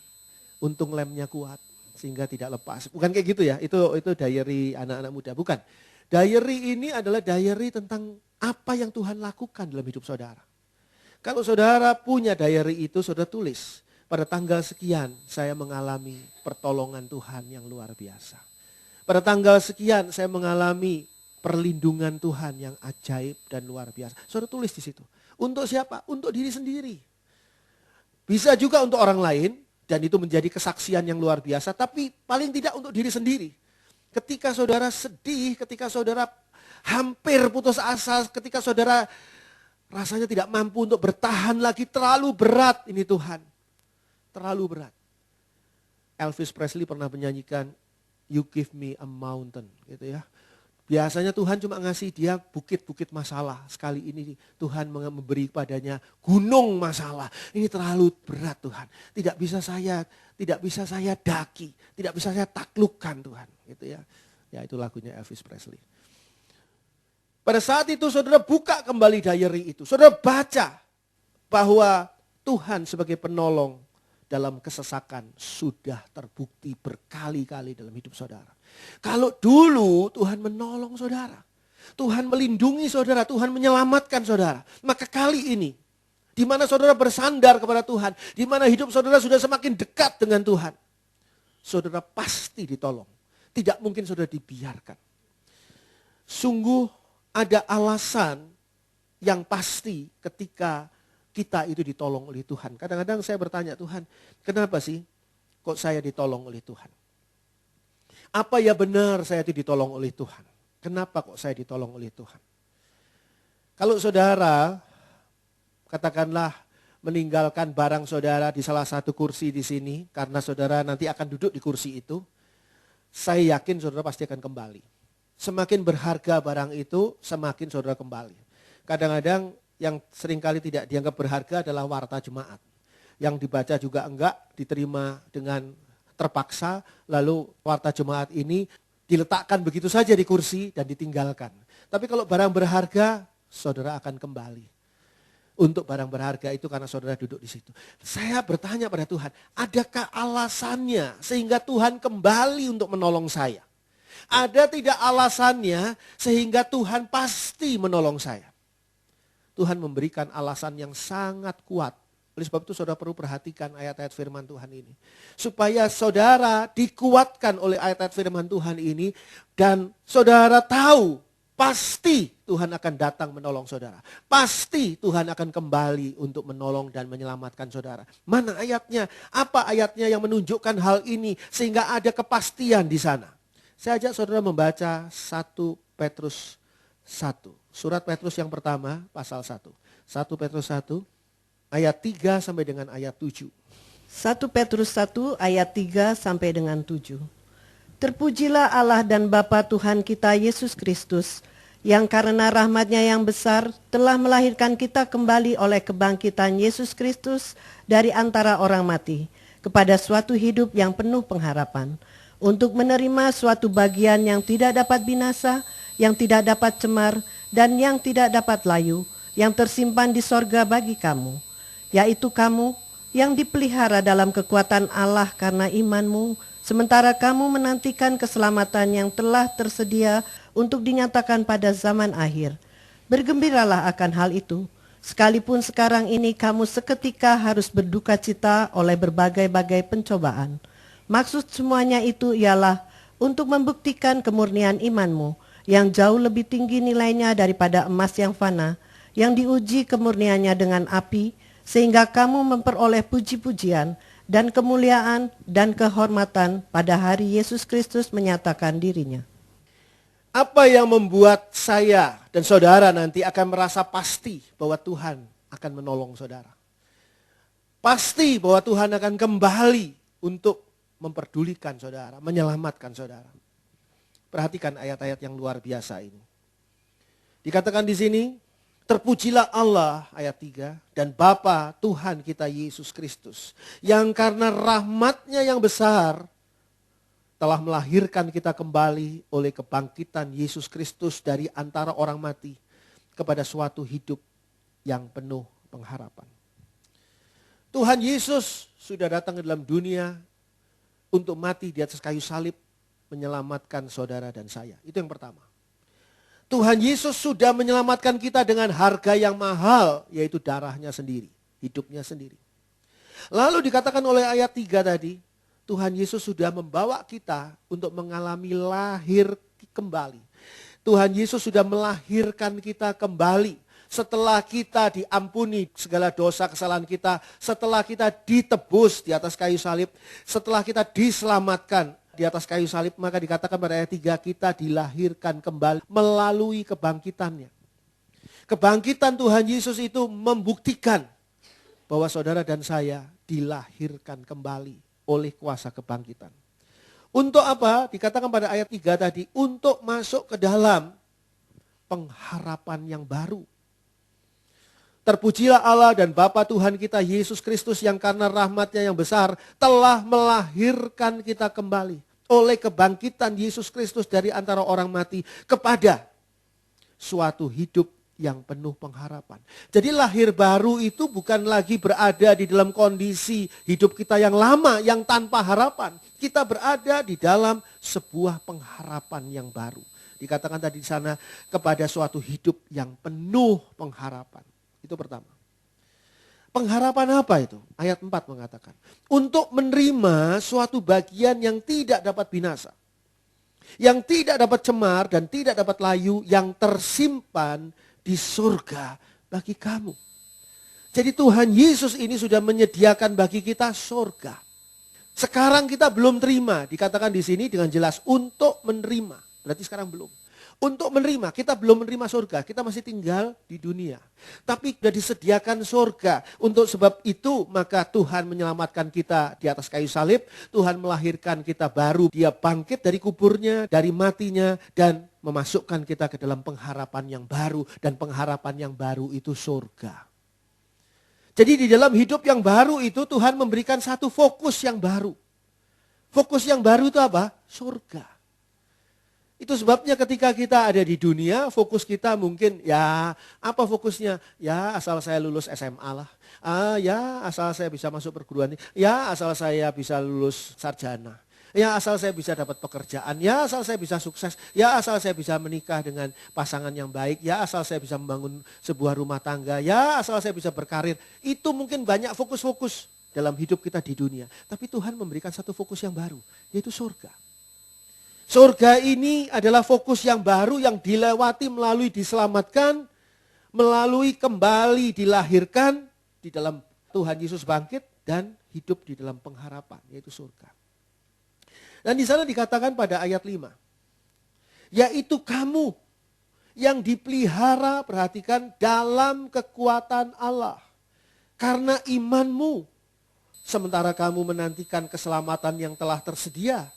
Untung lemnya kuat sehingga tidak lepas. Bukan kayak gitu ya, itu diary anak-anak muda. Bukan. Diary ini adalah diary tentang apa yang Tuhan lakukan dalam hidup saudara. Kalau saudara punya diary itu, saudara tulis. Pada tanggal sekian saya mengalami pertolongan Tuhan yang luar biasa. Pada tanggal sekian saya mengalami perlindungan Tuhan yang ajaib dan luar biasa. Saudara tulis di situ. Untuk siapa? Untuk diri sendiri. Bisa juga untuk orang lain. Dan itu menjadi kesaksian yang luar biasa. Tapi paling tidak untuk diri sendiri. Ketika saudara sedih, ketika saudara hampir putus asa, ketika saudara rasanya tidak mampu untuk bertahan lagi, terlalu berat ini Tuhan. Terlalu berat. Elvis Presley pernah menyanyikan, You give me a mountain, gitu ya. Biasanya Tuhan cuma ngasih dia bukit-bukit masalah. Sekali ini Tuhan memberi padanya gunung masalah. Ini terlalu berat Tuhan. Tidak bisa saya daki, tidak bisa saya taklukkan Tuhan, gitu ya. Ya itu lagunya Elvis Presley. Pada saat itu saudara buka kembali diary itu. Saudara baca bahwa Tuhan sebagai penolong dalam kesesakan sudah terbukti berkali-kali dalam hidup saudara. Kalau dulu Tuhan menolong saudara. Tuhan melindungi saudara. Tuhan menyelamatkan saudara. Maka kali ini di mana saudara bersandar kepada Tuhan. Di mana hidup saudara sudah semakin dekat dengan Tuhan. Saudara pasti ditolong. Tidak mungkin saudara dibiarkan. Sungguh ada alasan yang pasti ketika kita itu ditolong oleh Tuhan. Kadang-kadang saya bertanya, Tuhan, kenapa sih kok saya ditolong oleh Tuhan? Apa ya benar saya itu ditolong oleh Tuhan? Kenapa kok saya ditolong oleh Tuhan? Kalau saudara, katakanlah meninggalkan barang saudara di salah satu kursi di sini, karena saudara nanti akan duduk di kursi itu, saya yakin saudara pasti akan kembali. Semakin berharga barang itu, semakin saudara kembali. Kadang-kadang yang seringkali tidak dianggap berharga adalah warta jemaat. Yang dibaca juga enggak diterima dengan terpaksa, lalu warta jemaat ini diletakkan begitu saja di kursi dan ditinggalkan. Tapi kalau barang berharga, saudara akan kembali. Untuk barang berharga itu karena saudara duduk di situ. Saya bertanya pada Tuhan, adakah alasannya sehingga Tuhan kembali untuk menolong saya? Ada tidak alasannya sehingga Tuhan pasti menolong saya? Tuhan memberikan alasan yang sangat kuat. Oleh sebab itu saudara perlu perhatikan ayat-ayat firman Tuhan ini. Supaya saudara dikuatkan oleh ayat-ayat firman Tuhan ini. Dan saudara tahu pasti Tuhan akan datang menolong saudara. Pasti Tuhan akan kembali untuk menolong dan menyelamatkan saudara. Mana ayatnya? Apa ayatnya yang menunjukkan hal ini sehingga ada kepastian di sana? Saya ajak saudara membaca 1 Petrus 1. Surat Petrus yang pertama pasal 1. 1 Petrus 1 ayat 3 sampai dengan ayat 7. 1 Petrus 1 ayat 3 sampai dengan 7. Terpujilah Allah dan Bapa Tuhan kita Yesus Kristus, yang karena rahmat-Nya yang besar telah melahirkan kita kembali oleh kebangkitan Yesus Kristus dari antara orang mati, kepada suatu hidup yang penuh pengharapan, untuk menerima suatu bagian yang tidak dapat binasa, yang tidak dapat cemar, dan yang tidak dapat layu, yang tersimpan di sorga bagi kamu, yaitu kamu yang dipelihara dalam kekuatan Allah karena imanmu, sementara kamu menantikan keselamatan yang telah tersedia untuk dinyatakan pada zaman akhir. Bergembiralah akan hal itu, sekalipun sekarang ini kamu seketika harus berduka cita oleh berbagai-bagai pencobaan. Maksud semuanya itu ialah untuk membuktikan kemurnian imanmu, yang jauh lebih tinggi nilainya daripada emas yang fana, yang diuji kemurniannya dengan api, sehingga kamu memperoleh puji-pujian dan kemuliaan dan kehormatan pada hari Yesus Kristus menyatakan dirinya. Apa yang membuat saya dan saudara nanti akan merasa pasti bahwa Tuhan akan menolong saudara? Pasti bahwa Tuhan akan kembali untuk memperdulikan saudara, menyelamatkan saudara. Perhatikan ayat-ayat yang luar biasa ini. Dikatakan di sini, terpujilah Allah, ayat 3, dan Bapa Tuhan kita Yesus Kristus, yang karena rahmat-Nya yang besar telah melahirkan kita kembali oleh kebangkitan Yesus Kristus dari antara orang mati kepada suatu hidup yang penuh pengharapan. Tuhan Yesus sudah datang ke dalam dunia untuk mati di atas kayu salib menyelamatkan saudara dan saya. Itu yang pertama. Tuhan Yesus sudah menyelamatkan kita dengan harga yang mahal, yaitu darahnya sendiri, hidupnya sendiri. Lalu dikatakan oleh ayat 3 tadi, Tuhan Yesus sudah membawa kita untuk mengalami lahir kembali. Tuhan Yesus sudah melahirkan kita kembali. Setelah kita diampuni segala dosa kesalahan kita, setelah kita ditebus di atas kayu salib, setelah kita diselamatkan di atas kayu salib, maka dikatakan pada ayat 3 kita dilahirkan kembali melalui kebangkitannya. Kebangkitan Tuhan Yesus itu membuktikan bahwa saudara dan saya dilahirkan kembali oleh kuasa kebangkitan. Untuk apa? Dikatakan pada ayat 3 tadi, untuk masuk ke dalam pengharapan yang baru. Terpujilah Allah dan Bapa Tuhan kita Yesus Kristus, yang karena rahmat-Nya yang besar telah melahirkan kita kembali oleh kebangkitan Yesus Kristus dari antara orang mati kepada suatu hidup yang penuh pengharapan. Jadi lahir baru itu bukan lagi berada di dalam kondisi hidup kita yang lama, yang tanpa harapan. Kita berada di dalam sebuah pengharapan yang baru. Dikatakan tadi di sana, kepada suatu hidup yang penuh pengharapan. Itu pertama. Pengharapan apa itu? Ayat 4 mengatakan, untuk menerima suatu bagian yang tidak dapat binasa, yang tidak dapat cemar dan tidak dapat layu, yang tersimpan di surga bagi kamu. Jadi Tuhan Yesus ini sudah menyediakan bagi kita surga. Sekarang kita belum terima, dikatakan di sini dengan jelas untuk menerima. Berarti sekarang belum. untuk menerima. Kita belum menerima surga, kita masih tinggal di dunia. Tapi sudah disediakan surga. Untuk sebab itu maka Tuhan menyelamatkan kita di atas kayu salib. Tuhan melahirkan kita baru. Dia bangkit dari kuburnya, dari matinya, dan memasukkan kita ke dalam pengharapan yang baru. Dan pengharapan yang baru itu surga. Jadi di dalam hidup yang baru itu Tuhan memberikan satu fokus yang baru. Fokus yang baru itu apa? Surga. Itu sebabnya ketika kita ada di dunia, fokus kita mungkin ya apa fokusnya? Ya asal saya lulus SMA lah. Ya asal saya bisa masuk perguruan. Ya asal saya bisa lulus sarjana. Ya asal saya bisa dapat pekerjaan. Ya asal saya bisa sukses. Ya asal saya bisa menikah dengan pasangan yang baik. Ya asal saya bisa membangun sebuah rumah tangga. Ya asal saya bisa berkarir. Itu mungkin banyak fokus-fokus dalam hidup kita di dunia. Tapi Tuhan memberikan satu fokus yang baru, yaitu surga. Surga ini adalah fokus yang baru yang dilewati melalui diselamatkan, melalui kembali dilahirkan di dalam Tuhan Yesus bangkit dan hidup di dalam pengharapan, yaitu surga. Dan di sana dikatakan pada ayat 5, yaitu kamu yang dipelihara, perhatikan, dalam kekuatan Allah. Karena imanmu, sementara kamu menantikan keselamatan yang telah tersedia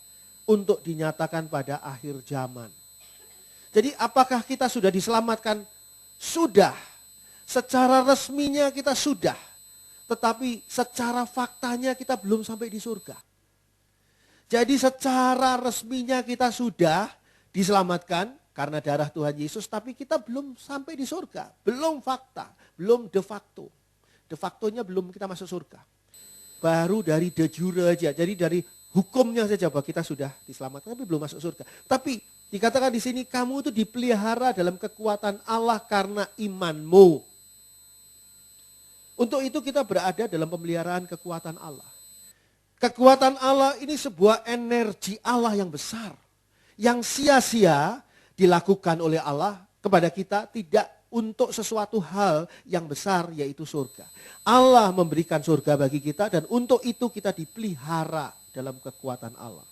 untuk dinyatakan pada akhir zaman. Jadi apakah kita sudah diselamatkan? Sudah. Secara resminya kita sudah. Tetapi secara faktanya kita belum sampai di surga. Jadi secara resminya kita sudah diselamatkan karena darah Tuhan Yesus. Tapi kita belum sampai di surga. Belum fakta. Belum de facto. De factonya belum kita masuk surga. Baru dari de jure aja. Jadi dari hukumnya saja bahwa kita sudah diselamatkan, tapi belum masuk surga. Tapi dikatakan di sini kamu itu dipelihara dalam kekuatan Allah karena imanmu. Untuk itu kita berada dalam pemeliharaan kekuatan Allah. Kekuatan Allah ini sebuah energi Allah yang besar. Yang sia-sia dilakukan oleh Allah kepada kita tidak untuk sesuatu hal yang besar yaitu surga. Allah memberikan surga bagi kita dan untuk itu kita dipelihara dalam kekuatan Allah.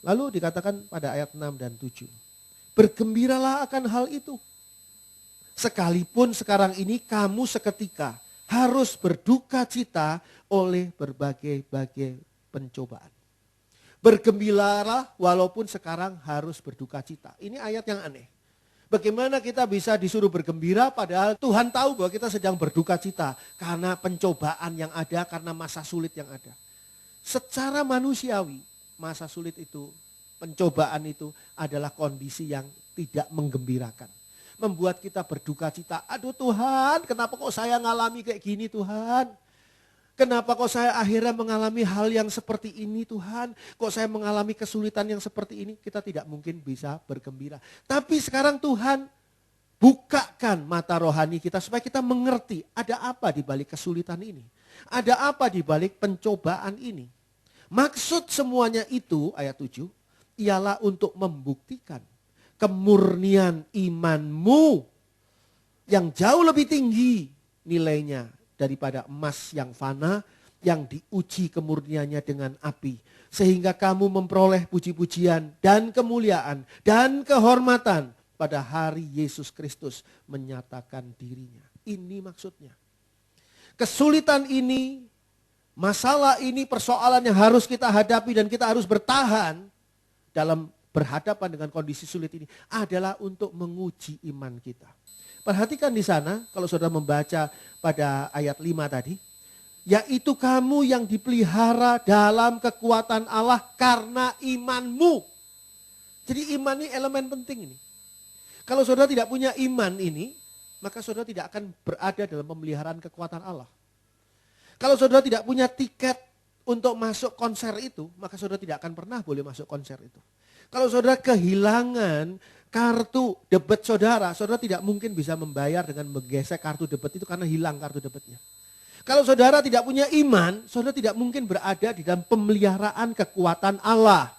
Lalu dikatakan pada ayat 6 dan 7. Bergembiralah akan hal itu. Sekalipun sekarang ini kamu seketika harus berduka cita oleh berbagai-bagai pencobaan. Bergembiralah walaupun sekarang harus berduka cita. Ini ayat yang aneh. Bagaimana kita bisa disuruh bergembira padahal Tuhan tahu bahwa kita sedang berduka cita karena pencobaan yang ada, karena masa sulit yang ada. Secara manusiawi, masa sulit itu, pencobaan itu adalah kondisi yang tidak menggembirakan. Membuat kita berduka cita, aduh Tuhan kenapa kok saya ngalami kayak gini Tuhan? Kenapa kok saya akhirnya mengalami hal yang seperti ini Tuhan? Kok saya mengalami kesulitan yang seperti ini? Kita tidak mungkin bisa bergembira. Tapi sekarang Tuhan bukakan mata rohani kita supaya kita mengerti ada apa di balik kesulitan ini. Ada apa di balik pencobaan ini? Maksud semuanya itu, ayat 7, ialah untuk membuktikan kemurnian imanmu yang jauh lebih tinggi nilainya daripada emas yang fana yang diuji kemurniannya dengan api. Sehingga kamu memperoleh puji-pujian dan kemuliaan dan kehormatan pada hari Yesus Kristus menyatakan dirinya. Ini maksudnya. Kesulitan ini, masalah ini, persoalan yang harus kita hadapi dan kita harus bertahan dalam berhadapan dengan kondisi sulit ini adalah untuk menguji iman kita. Perhatikan di sana, kalau saudara membaca pada ayat 5 tadi, yaitu kamu yang dipelihara dalam kekuatan Allah karena imanmu. Jadi iman ini elemen penting ini. Kalau saudara tidak punya iman ini, maka saudara tidak akan berada dalam pemeliharaan kekuatan Allah. Kalau saudara tidak punya tiket untuk masuk konser itu, maka saudara tidak akan pernah boleh masuk konser itu. Kalau saudara kehilangan kartu debit saudara, saudara tidak mungkin bisa membayar dengan menggesek kartu debit itu karena hilang kartu debitnya. Kalau saudara tidak punya iman, saudara tidak mungkin berada di dalam pemeliharaan kekuatan Allah.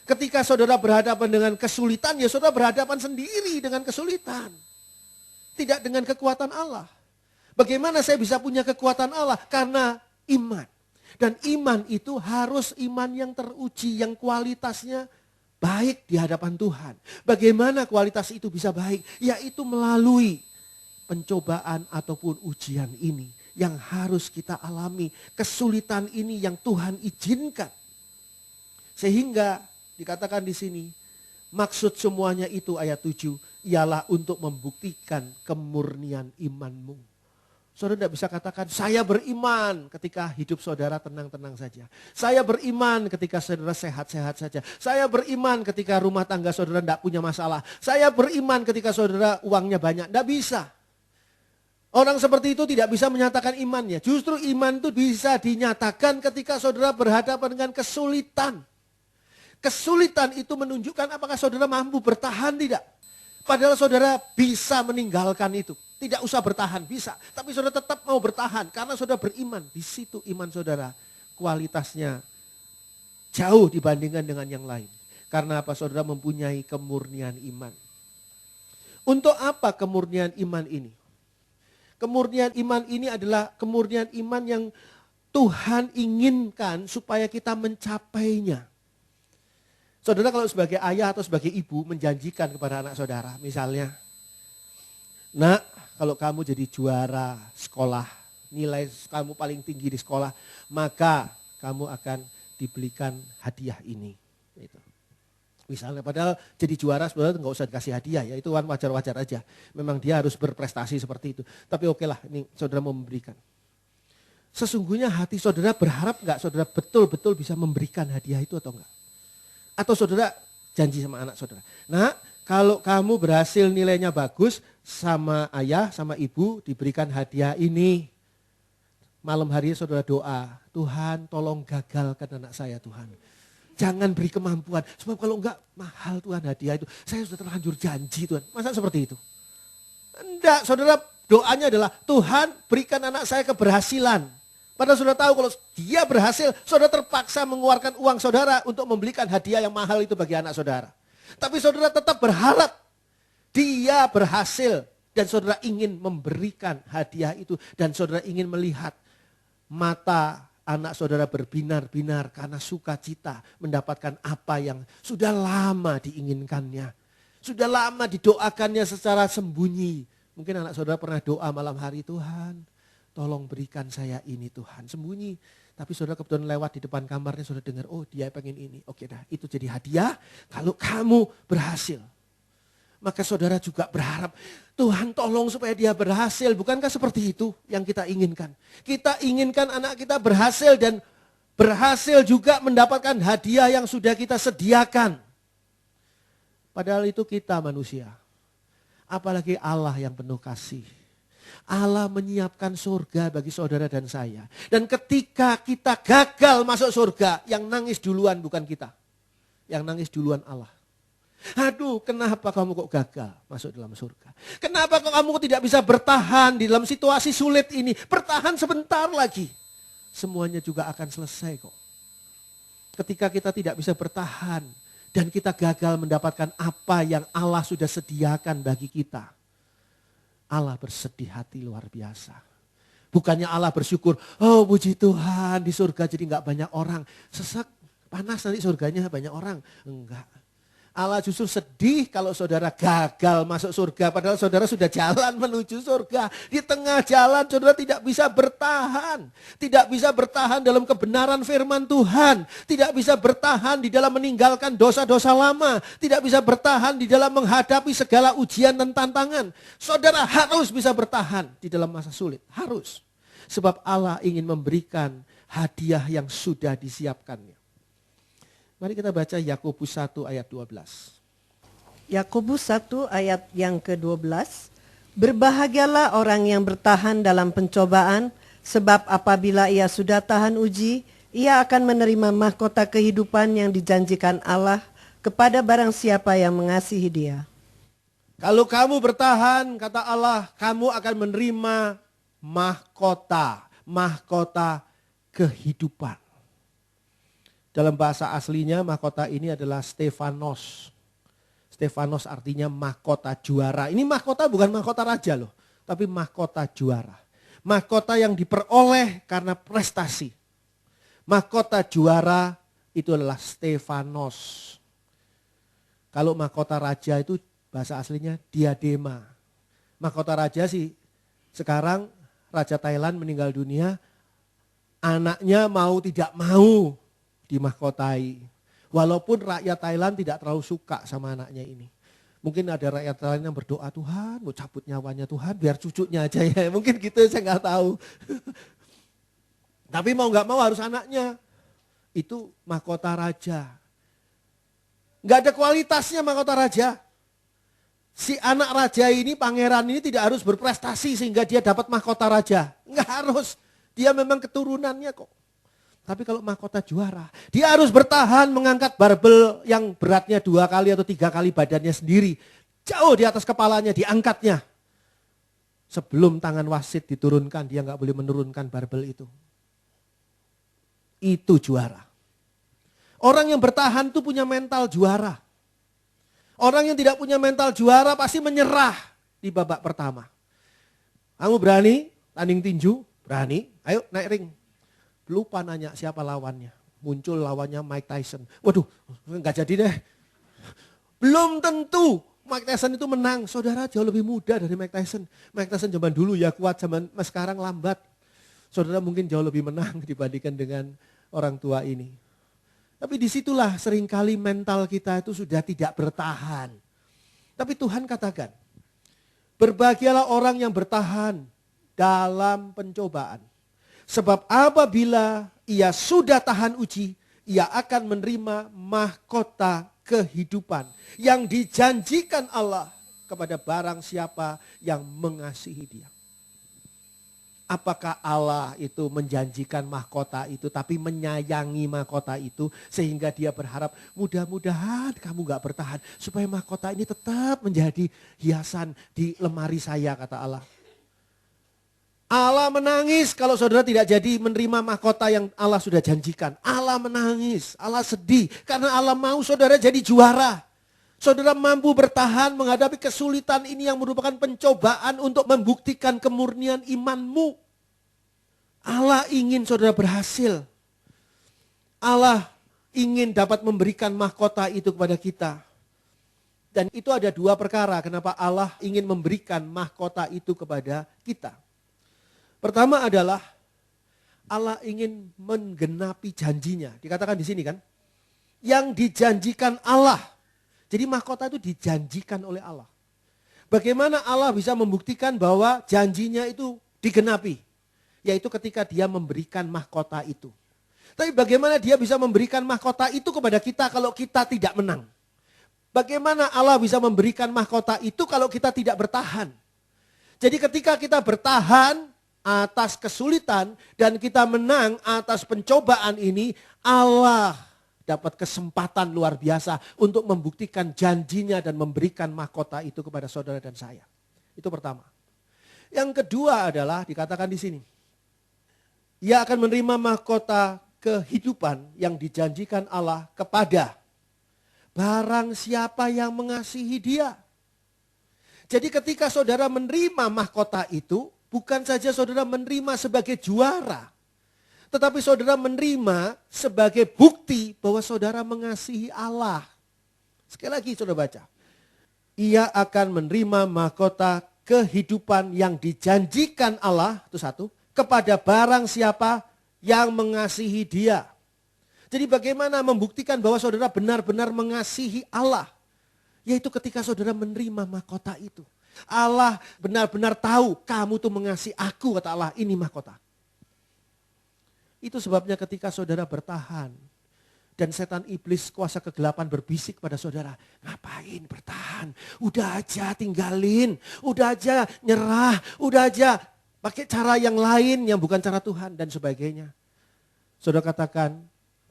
Ketika saudara berhadapan dengan kesulitan, ya saudara berhadapan sendiri dengan kesulitan. Tidak dengan kekuatan Allah. Bagaimana saya bisa punya kekuatan Allah? Karena iman. Dan iman itu harus iman yang teruji, yang kualitasnya baik di hadapan Tuhan. Bagaimana kualitas itu bisa baik? Yaitu melalui pencobaan ataupun ujian ini yang harus kita alami. Kesulitan ini yang Tuhan izinkan. Sehingga dikatakan di sini, maksud semuanya itu ayat 7 ialah untuk membuktikan kemurnian imanmu. Saudara tidak bisa katakan, saya beriman ketika hidup saudara tenang-tenang saja. Saya beriman ketika saudara sehat-sehat saja. Saya beriman ketika rumah tangga saudara tidak punya masalah. Saya beriman ketika saudara uangnya banyak. Tidak bisa. Orang seperti itu tidak bisa menyatakan imannya. Justru iman itu bisa dinyatakan ketika saudara berhadapan dengan kesulitan. Kesulitan itu menunjukkan apakah saudara mampu bertahan tidak. Padahal saudara bisa meninggalkan itu. Tidak usah bertahan, bisa. Tapi saudara tetap mau bertahan karena saudara beriman. Di situ iman saudara kualitasnya jauh dibandingkan dengan yang lain. Karena apa? Saudara mempunyai kemurnian iman. Untuk apa kemurnian iman ini? Kemurnian iman ini adalah kemurnian iman yang Tuhan inginkan supaya kita mencapainya. Saudara kalau sebagai ayah atau sebagai ibu menjanjikan kepada anak saudara, misalnya, nak, kalau kamu jadi juara sekolah, nilai kamu paling tinggi di sekolah, maka kamu akan dibelikan hadiah ini. Itu. Misalnya, padahal jadi juara sebenarnya nggak usah dikasih hadiah, ya itu kan wajar-wajar aja. Memang dia harus berprestasi seperti itu. Tapi oke lah, ini saudara mau memberikan. Sesungguhnya hati saudara berharap nggak saudara betul-betul bisa memberikan hadiah itu atau enggak? Atau saudara janji sama anak saudara, nah kalau kamu berhasil nilainya bagus sama ayah, sama ibu diberikan hadiah ini. Malam hari saudara doa, Tuhan tolong gagalkan anak saya Tuhan. Jangan beri kemampuan, sebab kalau enggak mahal Tuhan hadiah itu. Saya sudah terlanjur janji Tuhan, masa seperti itu? Enggak, saudara doanya adalah Tuhan berikan anak saya keberhasilan. Padahal saudara tahu kalau dia berhasil, saudara terpaksa mengeluarkan uang saudara untuk membelikan hadiah yang mahal itu bagi anak saudara. Tapi saudara tetap berharap dia berhasil dan saudara ingin memberikan hadiah itu. Dan saudara ingin melihat mata anak saudara berbinar-binar karena sukacita mendapatkan apa yang sudah lama diinginkannya. Sudah lama didoakannya secara sembunyi. Mungkin anak saudara pernah doa malam hari, Tuhan tolong berikan saya ini Tuhan. Sembunyi. Tapi saudara kebetulan lewat di depan kamarnya saudara dengar, oh dia pengen ini. Oke dah, itu jadi hadiah kalau kamu berhasil. Maka saudara juga berharap, Tuhan tolong supaya dia berhasil. Bukankah seperti itu yang kita inginkan? Kita inginkan anak kita berhasil dan berhasil juga mendapatkan hadiah yang sudah kita sediakan. Padahal itu kita manusia. Apalagi Allah yang penuh kasih. Allah menyiapkan surga bagi saudara dan saya. Dan ketika kita gagal masuk surga, yang nangis duluan bukan kita. Yang nangis duluan Allah. Aduh, kenapa kamu kok gagal masuk dalam surga? Kenapa kok kamu tidak bisa bertahan di dalam situasi sulit ini? Bertahan sebentar lagi. Semuanya juga akan selesai kok. Ketika kita tidak bisa bertahan dan kita gagal mendapatkan apa yang Allah sudah sediakan bagi kita. Allah bersedih hati luar biasa. Bukannya Allah bersyukur, oh puji Tuhan di surga jadi gak banyak orang. Sesak, panas nanti surganya banyak orang. Enggak. Allah justru sedih kalau saudara gagal masuk surga. Padahal saudara sudah jalan menuju surga. Di tengah jalan saudara tidak bisa bertahan. Tidak bisa bertahan dalam kebenaran firman Tuhan. Tidak bisa bertahan di dalam meninggalkan dosa-dosa lama. Tidak bisa bertahan di dalam menghadapi segala ujian dan tantangan. Saudara harus bisa bertahan di dalam masa sulit. Harus. Sebab Allah ingin memberikan hadiah yang sudah disiapkannya. Mari kita baca Yakobus 1 ayat 12. Yakobus 1 ayat yang ke-12. Berbahagialah orang yang bertahan dalam pencobaan, sebab apabila ia sudah tahan uji, ia akan menerima mahkota kehidupan yang dijanjikan Allah kepada barang siapa yang mengasihi dia. Kalau kamu bertahan, kata Allah, kamu akan menerima mahkota kehidupan. Dalam bahasa aslinya mahkota ini adalah Stefanos. Stefanos artinya mahkota juara. Ini mahkota bukan mahkota raja loh, tapi mahkota juara. Mahkota yang diperoleh karena prestasi. Mahkota juara itu adalah Stefanos. Kalau mahkota raja itu bahasa aslinya diadema. Mahkota raja sih sekarang Raja Thailand meninggal dunia, anaknya mau tidak mau dimahkotai. Walaupun rakyat Thailand tidak terlalu suka sama anaknya ini. Mungkin ada rakyat Thailand yang berdoa, Tuhan mau cabut nyawanya Tuhan biar cucunya aja ya. Mungkin gitu, saya nggak tahu. Tapi mau nggak mau harus anaknya. Itu mahkota raja. Nggak ada kualitasnya mahkota raja. Si anak raja ini, pangeran ini tidak harus berprestasi sehingga dia dapat mahkota raja. Nggak harus. Dia memang keturunannya kok. Tapi kalau mahkota juara, dia harus bertahan mengangkat barbel yang beratnya 2 kali atau 3 kali badannya sendiri. Jauh di atas kepalanya, diangkatnya. Sebelum tangan wasit diturunkan, dia nggak boleh menurunkan barbel itu. Itu juara. Orang yang bertahan itu punya mental juara. Orang yang tidak punya mental juara pasti menyerah di babak pertama. Kamu berani tanding tinju? Berani? Ayo naik ring. Lupa nanya siapa lawannya. Muncul lawannya Mike Tyson. Waduh, nggak jadi deh. Belum tentu Mike Tyson itu menang. Saudara jauh lebih muda dari Mike Tyson. Mike Tyson zaman dulu ya kuat, zaman sekarang lambat. Saudara mungkin jauh lebih menang dibandingkan dengan orang tua ini. Tapi disitulah seringkali mental kita itu sudah tidak bertahan. Tapi Tuhan katakan, berbahagialah orang yang bertahan dalam pencobaan. Sebab apabila ia sudah tahan uji, ia akan menerima mahkota kehidupan yang dijanjikan Allah kepada barang siapa yang mengasihi dia. Apakah Allah itu menjanjikan mahkota itu tapi menyayangi mahkota itu sehingga dia berharap mudah-mudahan kamu gak bertahan supaya mahkota ini tetap menjadi hiasan di lemari saya, kata Allah. Allah menangis kalau saudara tidak jadi menerima mahkota yang Allah sudah janjikan. Allah menangis, Allah sedih karena Allah mau saudara jadi juara. Saudara mampu bertahan menghadapi kesulitan ini yang merupakan pencobaan untuk membuktikan kemurnian imanmu. Allah ingin saudara berhasil. Allah ingin dapat memberikan mahkota itu kepada kita. Dan itu ada 2 perkara kenapa Allah ingin memberikan mahkota itu kepada kita. Pertama adalah Allah ingin menggenapi janjinya. Dikatakan di sini kan, yang dijanjikan Allah. Jadi mahkota itu dijanjikan oleh Allah. Bagaimana Allah bisa membuktikan bahwa janjinya itu digenapi? Yaitu ketika dia memberikan mahkota itu. Tapi bagaimana dia bisa memberikan mahkota itu kepada kita kalau kita tidak menang? Bagaimana Allah bisa memberikan mahkota itu kalau kita tidak bertahan? Jadi ketika kita bertahan atas kesulitan dan kita menang atas pencobaan ini, Allah dapat kesempatan luar biasa untuk membuktikan janjinya dan memberikan mahkota itu kepada saudara dan saya. Itu pertama. Yang kedua adalah dikatakan di sini, ia akan menerima mahkota kehidupan yang dijanjikan Allah kepada barang siapa yang mengasihi dia. Jadi ketika saudara menerima mahkota itu, bukan saja saudara menerima sebagai juara, tetapi saudara menerima sebagai bukti bahwa saudara mengasihi Allah. Sekali lagi saudara baca. Ia akan menerima mahkota kehidupan yang dijanjikan Allah, itu satu, kepada barang siapa yang mengasihi dia. Jadi bagaimana membuktikan bahwa saudara benar-benar mengasihi Allah? Yaitu ketika saudara menerima mahkota itu. Allah benar-benar tahu kamu tuh mengasihi aku, kata Allah, ini mahkota. Itu sebabnya ketika saudara bertahan dan setan iblis kuasa kegelapan berbisik pada saudara, ngapain bertahan? Udah aja tinggalin, udah aja nyerah, udah aja pakai cara yang lain yang bukan cara Tuhan dan sebagainya. Saudara katakan,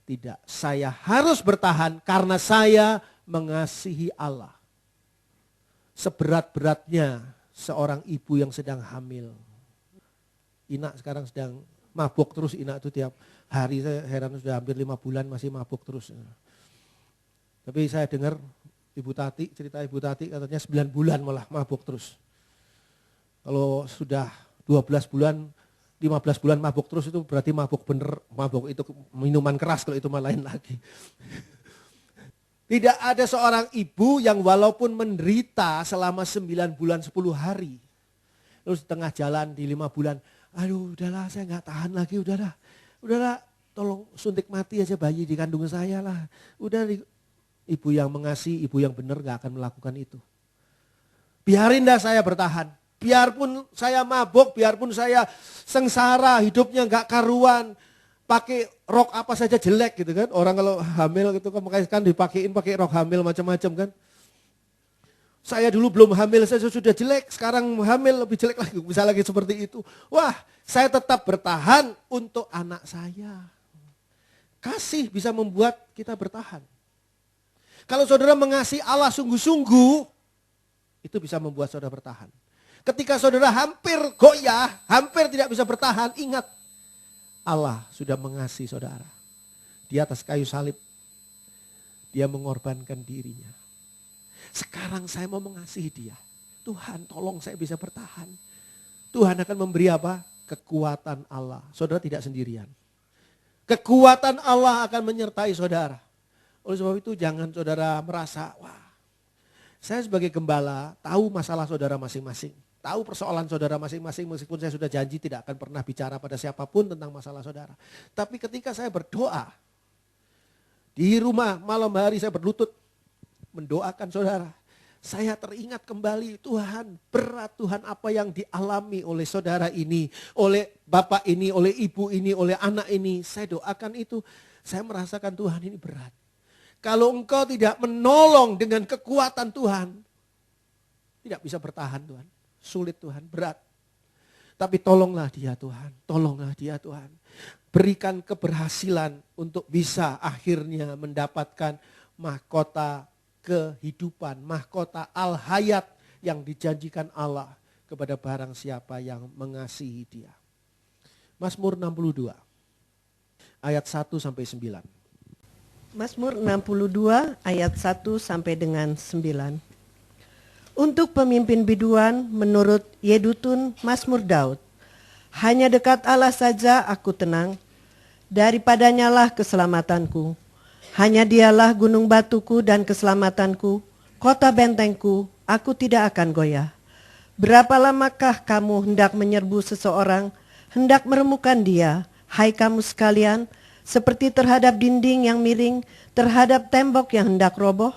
tidak, saya harus bertahan karena saya mengasihi Allah. Seberat-beratnya seorang ibu yang sedang hamil. Ina sekarang sedang mabuk terus, Ina itu tiap hari, saya heran sudah hampir 5 bulan masih mabuk terus. Tapi saya dengar cerita Ibu Tati katanya 9 bulan malah mabuk terus. Kalau sudah 12 bulan, 15 bulan mabuk terus itu berarti mabuk bener, mabuk itu minuman keras, kalau itu mah lain lagi. Tidak ada seorang ibu yang walaupun menderita selama 9 bulan 10 hari. Terus tengah jalan di 5 bulan, aduh udahlah saya gak tahan lagi, udahlah tolong suntik mati aja bayi di kandungan saya lah. Udah, ibu yang mengasihi, ibu yang benar gak akan melakukan itu. Biarin dah saya bertahan. Biarpun saya mabuk, biarpun saya sengsara, hidupnya gak karuan. Pakai rok apa saja jelek gitu kan. Orang kalau hamil gitu kan dipakein pakai rok hamil macam-macam kan. Saya dulu belum hamil, saya sudah jelek. Sekarang hamil lebih jelek lagi, bisa lagi seperti itu. Wah, saya tetap bertahan untuk anak saya. Kasih bisa membuat kita bertahan. Kalau saudara mengasihi Allah sungguh-sungguh, itu bisa membuat saudara bertahan. Ketika saudara hampir goyah, hampir tidak bisa bertahan, ingat Allah sudah mengasihi saudara. Di atas kayu salib, dia mengorbankan dirinya. Sekarang saya mau mengasihi dia. Tuhan tolong saya bisa bertahan. Tuhan akan memberi apa? Kekuatan Allah. Saudara tidak sendirian. Kekuatan Allah akan menyertai saudara. Oleh sebab itu jangan saudara merasa, wah saya sebagai gembala tahu masalah saudara masing-masing. Tahu persoalan saudara masing-masing meskipun saya sudah janji tidak akan pernah bicara pada siapapun tentang masalah saudara. Tapi ketika saya berdoa, di rumah malam hari saya berlutut mendoakan saudara. Saya teringat kembali Tuhan, berat Tuhan apa yang dialami oleh saudara ini, oleh bapak ini, oleh ibu ini, oleh anak ini. Saya doakan itu, saya merasakan Tuhan ini berat. Kalau engkau tidak menolong dengan kekuatan Tuhan, tidak bisa bertahan Tuhan. Sulit Tuhan, berat. Tapi tolonglah dia Tuhan, tolonglah dia Tuhan. Berikan keberhasilan untuk bisa akhirnya mendapatkan mahkota kehidupan, mahkota al-hayat yang dijanjikan Allah kepada barang siapa yang mengasihi dia. Mazmur 62 ayat 1 sampai 9. Mazmur 62 ayat 1 sampai dengan 9. Untuk pemimpin biduan menurut Yedutun Mazmur Daud. Hanya dekat Allah saja aku tenang, daripadanya lah keselamatanku. Hanya dialah gunung batuku dan keselamatanku, kota bentengku, aku tidak akan goyah. Berapa lamakah kamu hendak menyerbu seseorang, hendak meremukan dia, hai kamu sekalian, seperti terhadap dinding yang miring, terhadap tembok yang hendak roboh?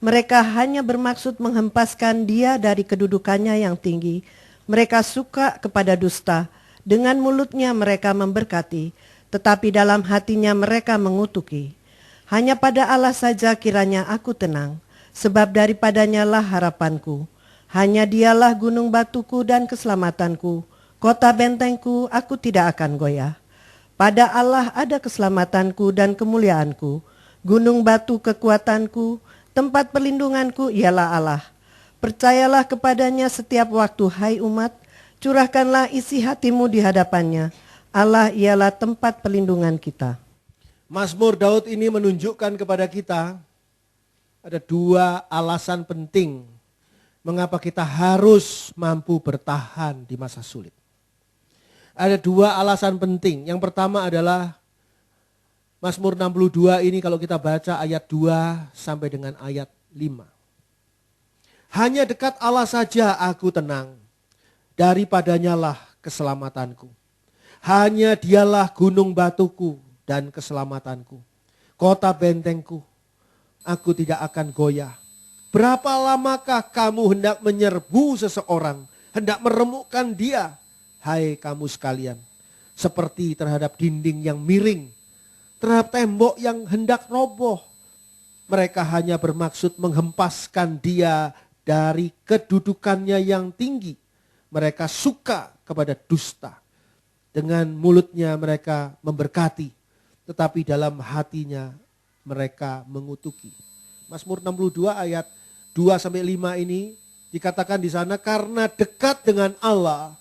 Mereka hanya bermaksud menghempaskan dia dari kedudukannya yang tinggi. Mereka suka kepada dusta. Dengan mulutnya mereka memberkati, tetapi dalam hatinya mereka mengutuki. Hanya pada Allah saja kiranya aku tenang, sebab daripadanya lah harapanku. Hanya dialah gunung batuku dan keselamatanku. Kota bentengku, aku tidak akan goyah. Pada Allah ada keselamatanku dan kemuliaanku. Gunung batu kekuatanku, tempat perlindunganku ialah Allah. Percayalah kepadanya setiap waktu, hai umat. Curahkanlah isi hatimu di hadapannya. Allah ialah tempat perlindungan kita. Mazmur Daud ini menunjukkan kepada kita ada dua alasan penting mengapa kita harus mampu bertahan di masa sulit. Ada dua alasan penting. Yang pertama adalah Mazmur 62 ini kalau kita baca ayat 2 sampai dengan ayat 5. Hanya dekat Allah saja aku tenang, daripadanya lah keselamatanku. Hanya dialah gunung batuku dan keselamatanku. Kota bentengku, aku tidak akan goyah. Berapa lamakah kamu hendak menyerbu seseorang, hendak meremukkan dia, hai kamu sekalian. Seperti terhadap dinding yang miring, terhadap tembok yang hendak roboh. Mereka hanya bermaksud menghempaskan dia dari kedudukannya yang tinggi. Mereka suka kepada dusta. Dengan mulutnya mereka memberkati, tetapi dalam hatinya mereka mengutuki. Mazmur 62 ayat 2 sampai 5 ini dikatakan di sana karena dekat dengan Allah.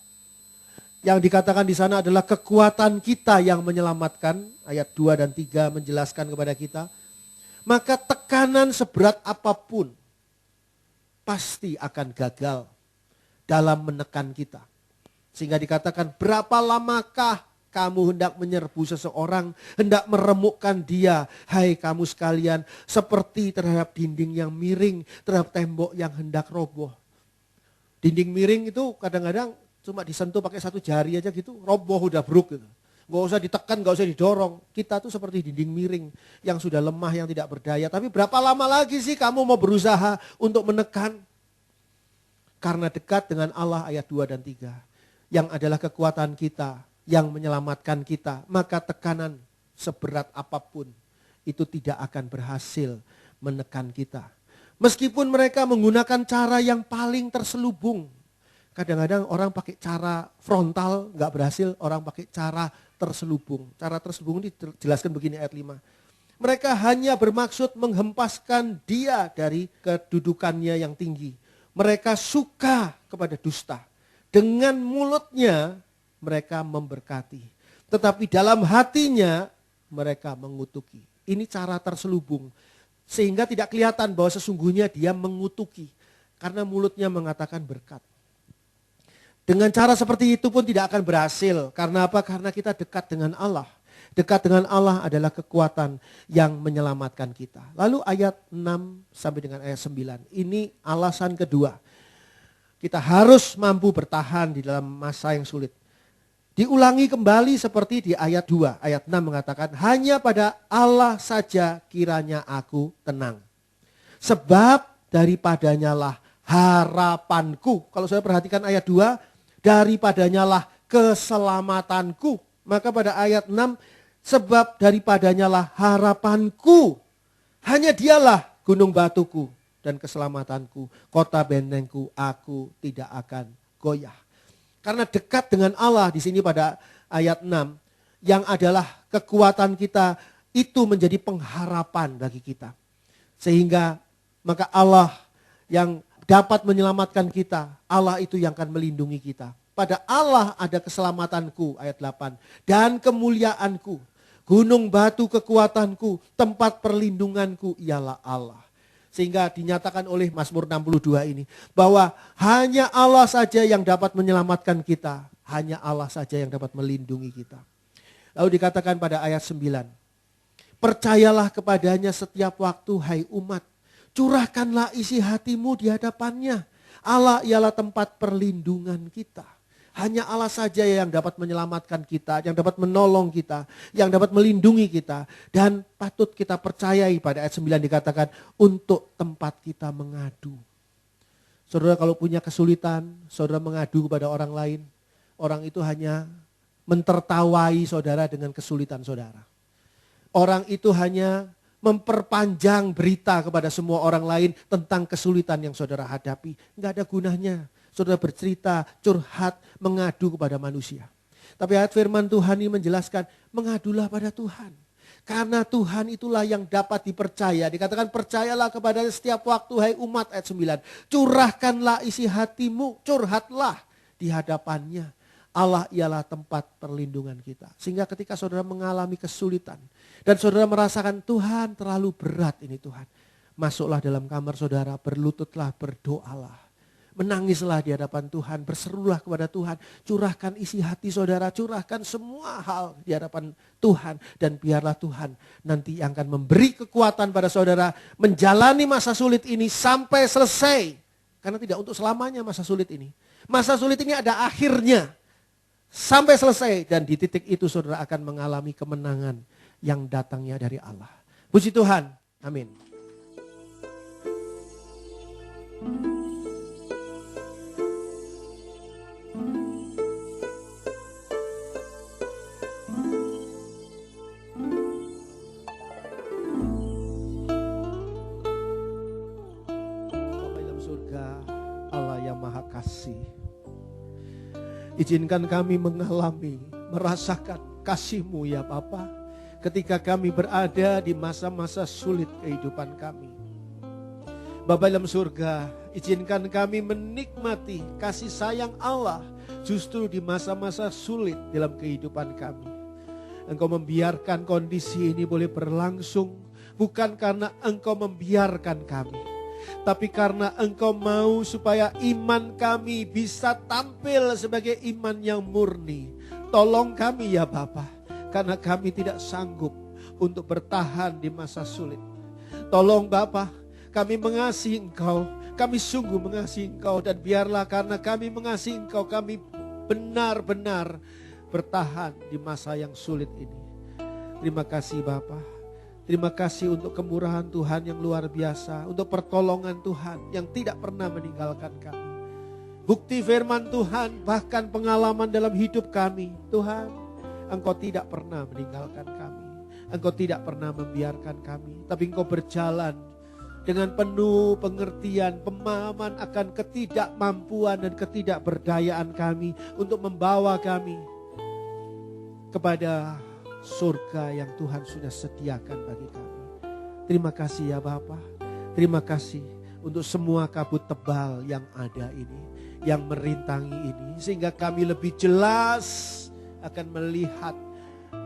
Yang dikatakan di sana adalah kekuatan kita yang menyelamatkan. Ayat 2 dan 3 menjelaskan kepada kita. Maka tekanan seberat apapun pasti akan gagal dalam menekan kita. Sehingga dikatakan berapa lamakah kamu hendak menyerbu seseorang, hendak meremukkan dia, hai kamu sekalian, seperti terhadap dinding yang miring, terhadap tembok yang hendak roboh. Dinding miring itu kadang-kadang cuma disentuh pakai satu jari aja gitu, roboh udah bruk gitu. Gak usah ditekan, gak usah didorong. Kita tuh seperti dinding miring yang sudah lemah, yang tidak berdaya. Tapi berapa lama lagi sih kamu mau berusaha untuk menekan? Karena dekat dengan Allah ayat 2 dan 3. Yang adalah kekuatan kita, yang menyelamatkan kita. Maka tekanan seberat apapun itu tidak akan berhasil menekan kita. Meskipun mereka menggunakan cara yang paling terselubung. Kadang-kadang orang pakai cara frontal gak berhasil, orang pakai cara terselubung. Cara terselubung ini dijelaskan begini ayat 5. Mereka hanya bermaksud menghempaskan dia dari kedudukannya yang tinggi. Mereka suka kepada dusta. Dengan mulutnya mereka memberkati. Tetapi dalam hatinya mereka mengutuki. Ini cara terselubung. Sehingga tidak kelihatan bahwa sesungguhnya dia mengutuki. Karena mulutnya mengatakan berkat. Dengan cara seperti itu pun tidak akan berhasil. Karena apa? Karena kita dekat dengan Allah. Dekat dengan Allah adalah kekuatan yang menyelamatkan kita. Lalu ayat 6 sampai dengan ayat 9. Ini alasan kedua. Kita harus mampu bertahan di dalam masa yang sulit. Diulangi kembali seperti di ayat 2. Ayat 6 mengatakan, hanya pada Allah saja kiranya aku tenang. Sebab daripadanya lah harapanku. Kalau saya perhatikan ayat 2, daripadanya lah keselamatanku. Maka pada ayat 6, sebab daripadanya lah harapanku. Hanya dialah gunung batuku dan keselamatanku. Kota bentengku, aku tidak akan goyah. Karena dekat dengan Allah di sini pada ayat 6. Yang adalah kekuatan kita itu menjadi pengharapan bagi kita. Sehingga maka Allah yang dapat menyelamatkan kita. Allah itu yang akan melindungi kita. Pada Allah ada keselamatanku ayat 8. Dan kemuliaanku. Gunung batu kekuatanku, tempat perlindunganku ialah Allah. Sehingga dinyatakan oleh Mazmur 62 ini. Bahwa hanya Allah saja yang dapat menyelamatkan kita. Hanya Allah saja yang dapat melindungi kita. Lalu dikatakan pada ayat 9. Percayalah kepadanya setiap waktu hai umat. Curahkanlah isi hatimu di hadapannya. Allah ialah tempat perlindungan kita. Hanya Allah saja yang dapat menyelamatkan kita, yang dapat menolong kita, yang dapat melindungi kita. Dan patut kita percayai pada ayat 9 dikatakan untuk tempat kita mengadu. Saudara kalau punya kesulitan, saudara mengadu kepada orang lain. Orang itu hanya mentertawai saudara dengan kesulitan saudara. Orang itu hanya memperpanjang berita kepada semua orang lain tentang kesulitan yang saudara hadapi. Enggak ada gunanya. Saudara bercerita, curhat, mengadu kepada manusia. Tapi ayat firman Tuhan ini menjelaskan, mengadulah pada Tuhan. Karena Tuhan itulah yang dapat dipercaya. Dikatakan percayalah kepada setiap waktu hai umat ayat 9. Curahkanlah isi hatimu, curhatlah di hadapannya. Allah ialah tempat perlindungan kita. Sehingga ketika saudara mengalami kesulitan. Dan saudara merasakan Tuhan terlalu berat ini Tuhan. Masuklah dalam kamar saudara, berlututlah, berdoalah. Menangislah di hadapan Tuhan, berserulah kepada Tuhan. Curahkan isi hati saudara, curahkan semua hal di hadapan Tuhan. Dan biarlah Tuhan nanti akan memberi kekuatan pada saudara. Menjalani masa sulit ini sampai selesai. Karena tidak untuk selamanya masa sulit ini. Masa sulit ini ada akhirnya. Sampai selesai dan di titik itu saudara akan mengalami kemenangan yang datangnya dari Allah. Puji Tuhan. Amin. Bapa dalam surga, Allah yang Maha Kasih. Izinkan kami mengalami, merasakan kasih-Mu ya Bapa. Ketika kami berada di masa-masa sulit kehidupan kami. Bapa dalam surga, izinkan kami menikmati kasih sayang Allah justru di masa-masa sulit dalam kehidupan kami. Engkau membiarkan kondisi ini boleh berlangsung bukan karena Engkau membiarkan kami. Tapi karena Engkau mau supaya iman kami bisa tampil sebagai iman yang murni. Tolong kami ya Bapa, karena kami tidak sanggup untuk bertahan di masa sulit. Tolong Bapa, kami mengasihi Engkau, kami sungguh mengasihi Engkau, dan biarlah karena kami mengasihi Engkau, kami benar-benar bertahan di masa yang sulit ini. Terima kasih Bapa. Terima kasih untuk kemurahan Tuhan yang luar biasa, untuk pertolongan Tuhan yang tidak pernah meninggalkan kami. Bukti firman Tuhan, bahkan pengalaman dalam hidup kami. Tuhan, Engkau tidak pernah meninggalkan kami. Engkau tidak pernah membiarkan kami, tapi Engkau berjalan dengan penuh pengertian, pemahaman akan ketidakmampuan dan ketidakberdayaan kami untuk membawa kami kepada surga yang Tuhan sudah sediakan bagi kami. Terima kasih ya Bapa. Terima kasih untuk semua kabut tebal yang ada ini, yang merintangi ini, sehingga kami lebih jelas akan melihat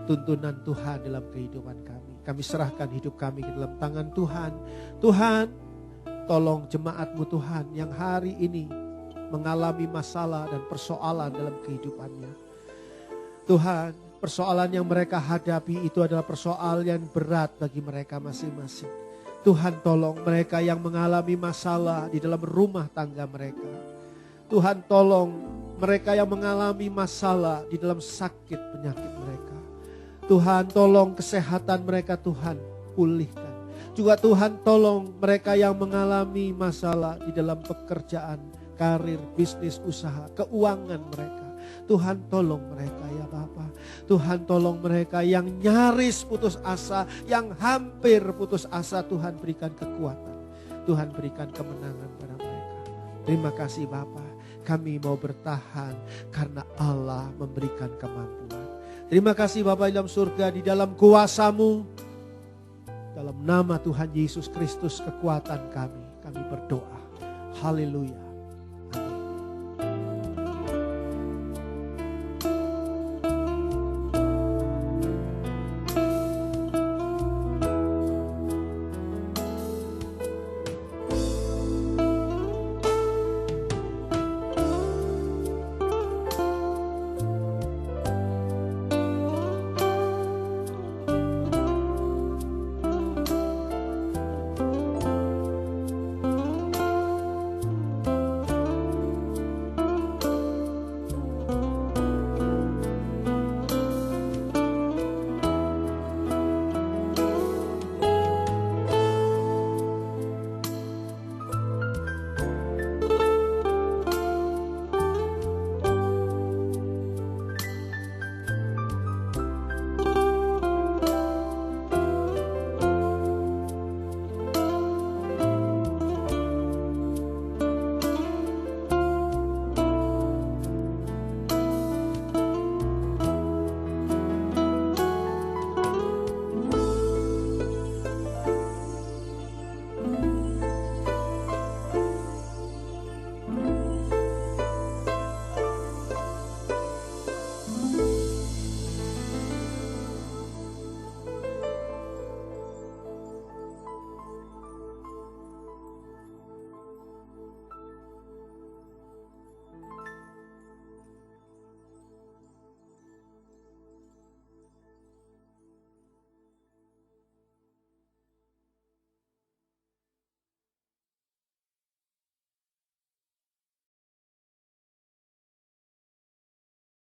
tuntunan Tuhan dalam kehidupan kami. Kami serahkan hidup kami ke dalam tangan Tuhan. Tuhan, tolong jemaat-Mu Tuhan yang hari ini mengalami masalah dan persoalan dalam kehidupannya. Tuhan, persoalan yang mereka hadapi itu adalah persoalan yang berat bagi mereka masing-masing. Tuhan, tolong mereka yang mengalami masalah di dalam rumah tangga mereka. Tuhan, tolong mereka yang mengalami masalah di dalam sakit penyakit mereka. Tuhan, tolong kesehatan mereka, Tuhan, pulihkan. Juga Tuhan, tolong mereka yang mengalami masalah di dalam pekerjaan, karir, bisnis, usaha, keuangan mereka. Tuhan, tolong mereka ya Bapa. Tuhan, tolong mereka yang nyaris putus asa, yang hampir putus asa. Tuhan, berikan kekuatan. Tuhan, berikan kemenangan pada mereka. Terima kasih Bapa. Kami mau bertahan karena Allah memberikan kemampuan. Terima kasih Bapa dalam surga, di dalam kuasa-Mu, dalam nama Tuhan Yesus Kristus kekuatan kami berdoa. Haleluya.